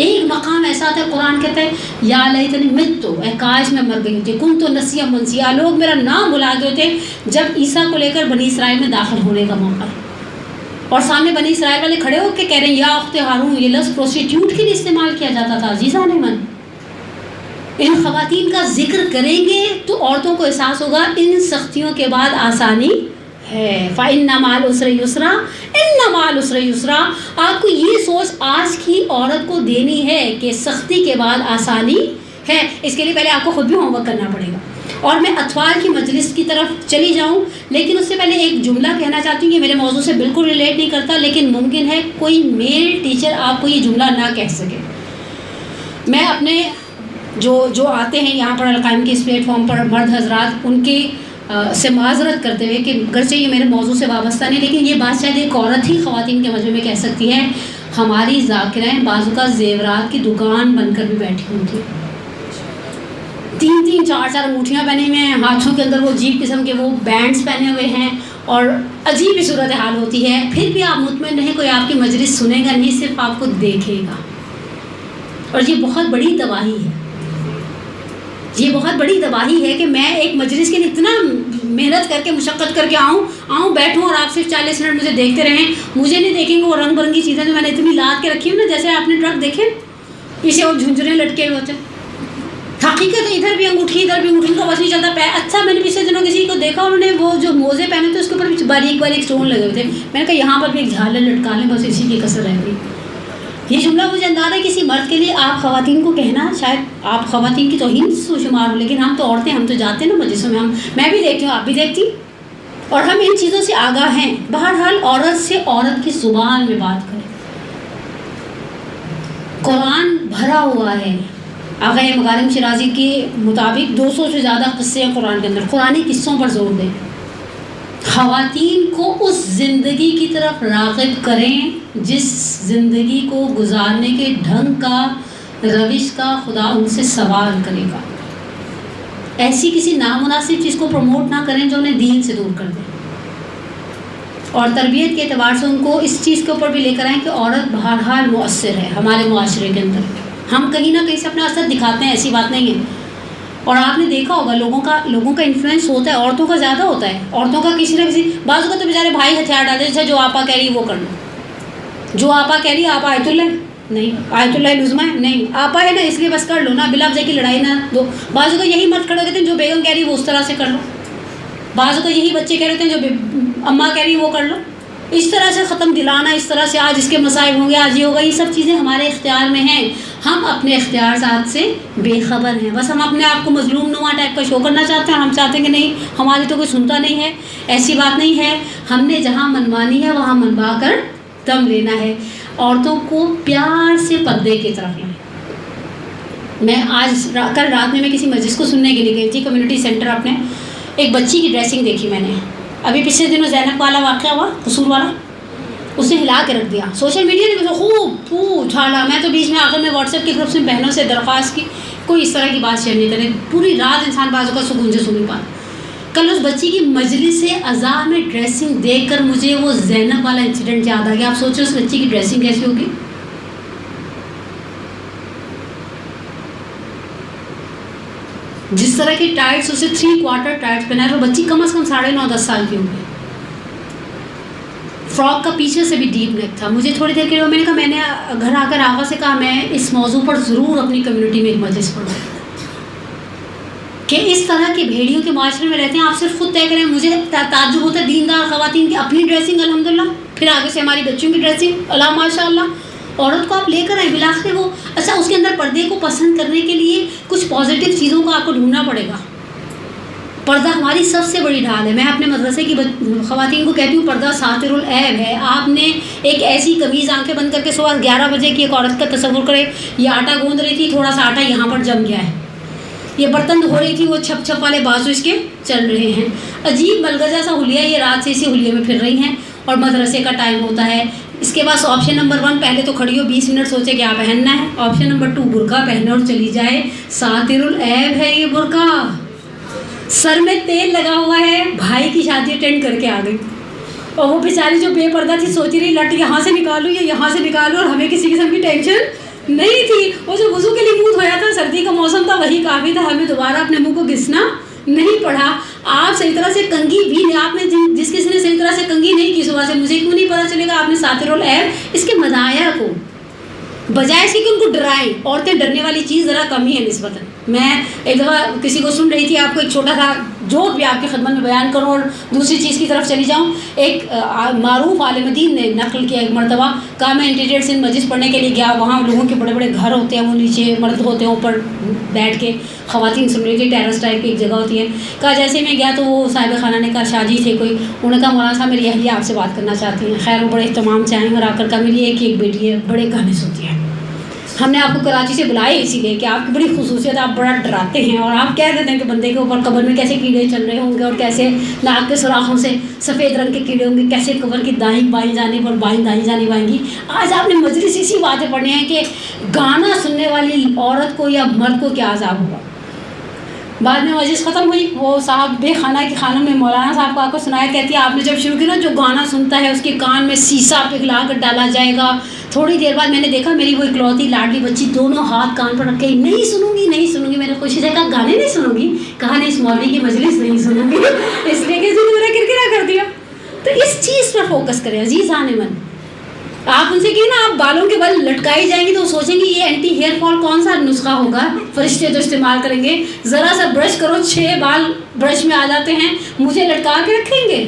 ایک مقام ایسا تھا، قرآن کہتا ہے یا لیتنی مت، اے کاش میں مر گئی ہوتی، کنت نسیا منسیا، لوگ میرا نام بھلا گئے ہوتے۔ جب عیسیٰ کو لے کر بنی اسرائیل میں داخل ہونے کا موقع ہے، اور سامنے بنی اسرائیل والے کھڑے ہو کے کہہ رہے ہیں یا اخت ہارون، یہ لفظ پروسٹیٹیوٹ کے لیے استعمال کیا جاتا تھا۔ عزیزان من، ان خواتین کا ذکر کریں گے تو عورتوں کو احساس ہوگا ان سختیوں کے بعد آسانی ہے۔ فَإِنَّ مَعَ الْعُسْرِ يُسْرًا، إِنَّ مَعَ الْعُسْرِ يُسْرًا۔ آپ کو یہ سوچ آج کی عورت کو دینی ہے کہ سختی کے بعد آسانی ہے۔ اس کے لیے پہلے آپ کو خود بھی ہوم ورک کرنا پڑے گا، اور میں اطفال کی مجلس کی طرف چلی جاؤں، لیکن اس سے پہلے ایک جملہ کہنا چاہتی ہوں، یہ میرے موضوع سے بالکل ریلیٹ نہیں کرتا، لیکن ممکن ہے کوئی میل ٹیچر آپ کو یہ جملہ نہ کہہ سکے۔ میں اپنے جو آتے ہیں یہاں پر القائم کے اس پلیٹ فارم پر مرد حضرات، ان کی سے معذرت کرتے ہوئے کہ گرچہ یہ میرے موضوع سے وابستہ نہیں، لیکن یہ بات شاید ایک عورت ہی خواتین کے مجمع میں کہہ سکتی ہے، ہماری ذاکرائیں بعض اوقات زیورات کی دکان بن کر بھی بیٹھی ہوئی تھیں، 3 4 انگوٹھیاں پہنے ہوئے ہیں، ہاتھوں کے اندر وہ عجیب قسم کے وہ بینڈز پہنے ہوئے ہیں، اور عجیب ہی صورت حال ہوتی ہے، پھر بھی آپ مطمئن رہیں کوئی آپ کی مجلس سنے گا نہیں، صرف آپ کو دیکھے گا۔ اور یہ بہت بڑی تباہی ہے، یہ بہت بڑی تباہی ہے کہ میں ایک مجلس کے لیے اتنا محنت کر کے مشقت کر کے آؤں بیٹھوں، اور آپ صرف 40 منٹ مجھے دیکھتے رہیں، مجھے نہیں دیکھیں گے وہ رنگ برنگی چیزیں جو میں نے اتنی لاد کے رکھی ہوں نا، جیسے آپ نے ٹرک دیکھے پیچھے وہ جھنجھنے لٹکے ہوئے ہوتے، حقیقت ادھر بھی انگوٹھی ادھر بھی انگوٹھی، کا بس نہیں چلتا پیر۔ اچھا میں نے پچھلے دنوں کسی کو دیکھا، انہوں نے وہ جو موزے پہنے تھے اس کے اوپر باریک اسٹون لگے ہوئے تھے، میں نے کہا یہاں پر بھی ایک جھالر لٹکا لیں، بس اسی کی کسر رہ گئی۔ یہ جملہ مجھے اندازہ ہے کسی مرد کے لیے آپ خواتین کو کہنا شاید آپ خواتین کی توہین شمار ہو، لیکن ہم تو عورتیں، ہم تو جاتے ہیں نا مجلسوں میں، میں بھی دیکھتی ہوں، آپ بھی دیکھتی، اور ہم ان چیزوں سے آگاہ ہیں۔ بہرحال عورت سے عورت کی زبان میں بات کریں، قرآن بھرا ہوا ہے۔ آغا مغارم شرازی کے مطابق 200 سے زیادہ قصے ہیں قرآن کے اندر، قرآنی قصوں پر زور دیں، خواتین کو اس زندگی کی طرف راغب کریں جس زندگی کو گزارنے کے ڈھنگ کا، روش کا خدا ان سے سوال کرے گا۔ ایسی کسی نامناسب چیز کو پروموٹ نہ کریں جو انہیں دین سے دور کر دیں، اور تربیت کے اعتبار سے ان کو اس چیز کے اوپر بھی لے کر آئیں کہ عورت بہرحال مؤثر ہے ہمارے معاشرے کے اندر، ہم کہیں نہ کہیں سے اپنا اثر دکھاتے ہیں، ایسی بات نہیں ہے. اور آپ نے دیکھا ہوگا لوگوں کا انفلوئنس ہوتا ہے، عورتوں کا زیادہ ہوتا ہے. عورتوں کا کسی نہ کسی، بعض کا تو بیچارے بھائی ہتھیار ڈالتے ہیں، جو آپا کہہ رہی وہ کر لو، جو آپا کہہ رہی آپا آیت اللہ نہیں، آیت اللہ لزما ہے نہیں، آپا ہے نا اس لیے بس کر لو نا، بلا وجہ کی لڑائی نہ دو. بعض کا یہی مرد کھڑے ہوتے ہیں جو بیگم کہہ رہی وہ اس طرح سے کر لو، بعض کا یہی بچے کہہ رہے ہوتے ہیں جو اماں کہہ رہی وہ کر لو. اس طرح سے ختم دلانا، اس طرح سے آج اس کے مصائب ہوں گے، آج یہ ہوگا، یہ سب چیزیں ہمارے اختیار میں ہیں. ہم اپنے اختیارات سے بے خبر ہیں. بس ہم اپنے آپ کو مظلوم نما ٹائپ کا شو کرنا چاہتے ہیں. ہم چاہتے ہیں کہ نہیں ہماری تو کوئی سنتا نہیں ہے. ایسی بات نہیں ہے. ہم نے جہاں منوانی ہے وہاں منوا کر دم لینا ہے. عورتوں کو پیار سے پردے کی طرف لائیں. میں کل رات میں کسی مجلس کو سننے کے لیے گئی تھی، کمیونٹی سینٹر. اپنے ایک بچی کی ڈریسنگ دیکھی میں نے. ابھی پچھلے دنوں زینب والا واقعہ ہوا، قصور والا، اس نے ہلا کے رکھ دیا. سوشل میڈیا نے مجھے خوب اچھالا. میں تو بیچ میں آخر میں واٹس ایپ کے گروپ میں بہنوں سے درخواست کی کوئی اس طرح کی بات شیئر نہیں کرے. پوری رات انسان بازو کا سکون سے سن نہیں پاتا. کل اس بچی کی مجلس اذا میں ڈریسنگ دیکھ کر مجھے وہ زینب والا انسیڈنٹ یاد آ گیا. آپ سوچو اس بچی کی ڈریسنگ کیسی ہوگی. جس طرح کی ٹائٹس، اسے 3/4 ٹائٹس پہنا ہے. وہ بچی کم از کم 9.5-10 سال کی ہوگی. فراک کا پیچھے سے بھی ڈیپ نیک تھا. مجھے تھوڑی دیر کے لیے میں نے کہا، میں نے گھر آ کر آغا سے کہا میں اس موضوع پر ضرور اپنی کمیونٹی میں ایک مجلس پڑھوں کہ اس طرح کے بھیڑیوں کے معاشرے میں رہتے ہیں. آپ صرف خود طے کریں. مجھے تعجب ہوتا ہے دیندار خواتین کی اپنی ڈریسنگ الحمدللہ، پھر آگے سے ہماری بچیوں کی ڈریسنگ اللہ ماشاء اللہ. عورت کو آپ لے کر آئیں بلاخر وہ اچھا اس کے اندر پردے کو پسند کرنے کے لیے کچھ پازیٹیو چیزوں کو آپ کو ڈھونڈنا پڑے گا. پردہ ہماری سب سے بڑی ڈھال ہے. میں اپنے مدرسے کی خواتین کو کہتی ہوں پردہ ساتر العیب ہے. آپ نے ایک ایسی قمیض آنکھیں بند کر کے صبح 11 بجے کی ایک عورت کا تصور کرے. یہ آٹا گوندھ رہی تھی، تھوڑا سا آٹا یہاں پر جم گیا ہے. یہ برتن دھو رہی تھی، وہ چھپ چھپ والے بازو اس کے چل رہے ہیں. عجیب ملگزا سا حلیہ، یہ رات سے اسی حلیے میں پھر رہی ہیں. اور مدرسے کا ٹائم ہوتا ہے. اس کے بعد آپشن نمبر 1 پہلے تو کھڑی ہو 20 منٹ سوچے کیا پہننا ہے. آپشن نمبر 2 برقع پہنے اور چلی جائے. ساتر العیب ہے یہ برقع. سر میں تیل لگا ہوا ہے، بھائی کی شادی اٹینڈ کر کے آ گئی. اور وہ بیچاری جو بے پردہ تھی سوچ رہی لٹ یہاں سے نکالوں یا یہاں سے نکالوں، اور ہمیں کسی قسم کی ٹینشن نہیں تھی. وہ جو وضو کے لیے منہ دھویا تھا، سردی کا موسم تھا، وہی کافی تھا. ہمیں دوبارہ اپنے منہ کو گھسنا نہیں پڑا. آپ صحیح طرح سے کنگھی بھی نہیں، آپ نے جس کسی نے صحیح طرح سے کنگھی نہیں کی صبح سے، مجھے کیوں نہیں پتا چلے گا آپ نے ساتر العیب. اس کے مداحیہ کو بجائے اس کے کہ ان کو ڈرائیں. عورتیں ڈرنے والی چیز ذرا کم ہی ہے نسبتاً. میں ایک دفعہ کسی کو سن رہی تھی، آپ کو ایک چھوٹا سا جوک بھی آپ کی خدمت میں بیان کروں اور دوسری چیز کی طرف چلی جاؤں. ایک معروف عالم دین نے نقل کیا، ایک مرتبہ کہا میں انٹیریئر سندھ مجلس پڑھنے کے لیے گیا. وہاں لوگوں کے بڑے بڑے گھر ہوتے ہیں، وہ نیچے مرد ہوتے ہیں، اوپر بیٹھ کے خواتین سن رہی تھی. ٹیرس ٹائپ کی ایک جگہ ہوتی ہے. کہا جیسے میں گیا تو وہ صاحب خانہ نے کہا شاہ جی تھے کوئی. انہوں نے کہا مولانا صاحب میری اہلیہ آپ سے بات کرنا چاہتی ہیں. خیر وہ بڑے اہتمام سے آئیں اور آ کر کہا میری ایک بیٹی ہے، بڑے گانے سنتی ہے. ہم نے آپ کو کراچی سے بلایا اسی لیے کہ آپ کی بڑی خصوصیت، آپ بڑا ڈراتے ہیں اور آپ کہہ دیتے ہیں کہ بندے کے اوپر قبر میں کیسے کیڑے چل رہے ہوں گے اور کیسے ناک کے سوراخوں سے سفید رنگ کے کیڑے ہوں گے، کیسے قبر کی دائیں بائیں جانب اور بائیں دائیں جانب آئیں گی. آج آپ نے مجلس اسی باتیں پڑھنی ہیں کہ گانا سننے والی عورت کو یا مرد کو کیا عذاب ہوگا. بعد میں مجلس ختم ہوئی. وہ صاحب بے خانہ کی خانم میں مولانا صاحب کو آ کر سنایا، کہتی ہے آپ نے جب شروع کی نا، جو گانا سنتا ہے اس کے کان میں سیسا پگھلا کر ڈالا جائے گا. تھوڑی دیر بعد میں نے دیکھا میری وہ اکلوتی لاڈلی بچی دونوں ہاتھ کان پر رکھ کے نہیں سنوں گی نہیں سنوں گی. میں نے خوشی سے کہا گانے نہیں سنوں گی؟ کہا نہیں اس مولوی کی مجلس نہیں سنوں گی. اس لیے کہ اس نے میرا کرکرا کر دیا. تو اس چیز پر فوکس کریں عزیزان من. آپ ان سے کہیں نا آپ بالوں کے بال لٹکائی جائیں گی تو وہ سوچیں گے یہ اینٹی ہیئر فال کون سا نسخہ ہوگا، فرشتے تو استعمال کریں گے. ذرا سا برش کرو 6 بال برش میں آ جاتے ہیں، مجھے لٹکا کے رکھیں گے.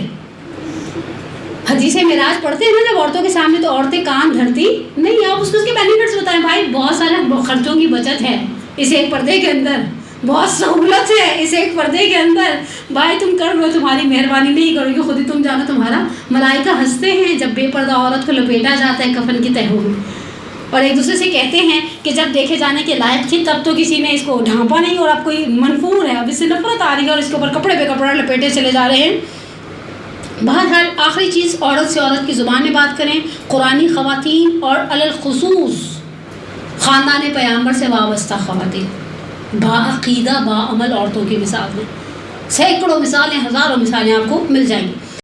حدیث معراج پڑھتے ہیں نا جب عورتوں کے سامنے تو عورتیں کان دھرتی نہیں. آپ اس کے بینیفٹس بتائیں. بھائی بہت سارے خرچوں کی بچت ہے اس ایک پردے کے اندر، بہت سہولت ہے اس ایک پردے کے اندر. بھائی تم کر لو، تمہاری مہربانی نہیں کرو گی، خود ہی تم جانا. تمہارا ملائکہ ہنستے ہیں جب بے پردہ عورت کو لپیٹا جاتا ہے کفن کی تہوں میں، اور ایک دوسرے سے کہتے ہیں کہ جب دیکھے جانے کے لائق تھی تب تو کسی نے اس کو ڈھانپا نہیں، اور اب کوئی منفور ہے، اب اس سے نفرت آ رہی ہے اور اس کے اوپر کپڑے پہ کپڑا لپیٹے چلے جا رہے ہیں. بہرحال آخری چیز، عورت سے عورت کی زبان میں بات کریں. قرآنی خواتین اور الخصوص خاندان پیغمبر سے وابستہ خواتین باعقیدہ باعمل عورتوں کی مثال میں سینکڑوں مثالیں، ہزاروں مثالیں آپ کو مل جائیں گی.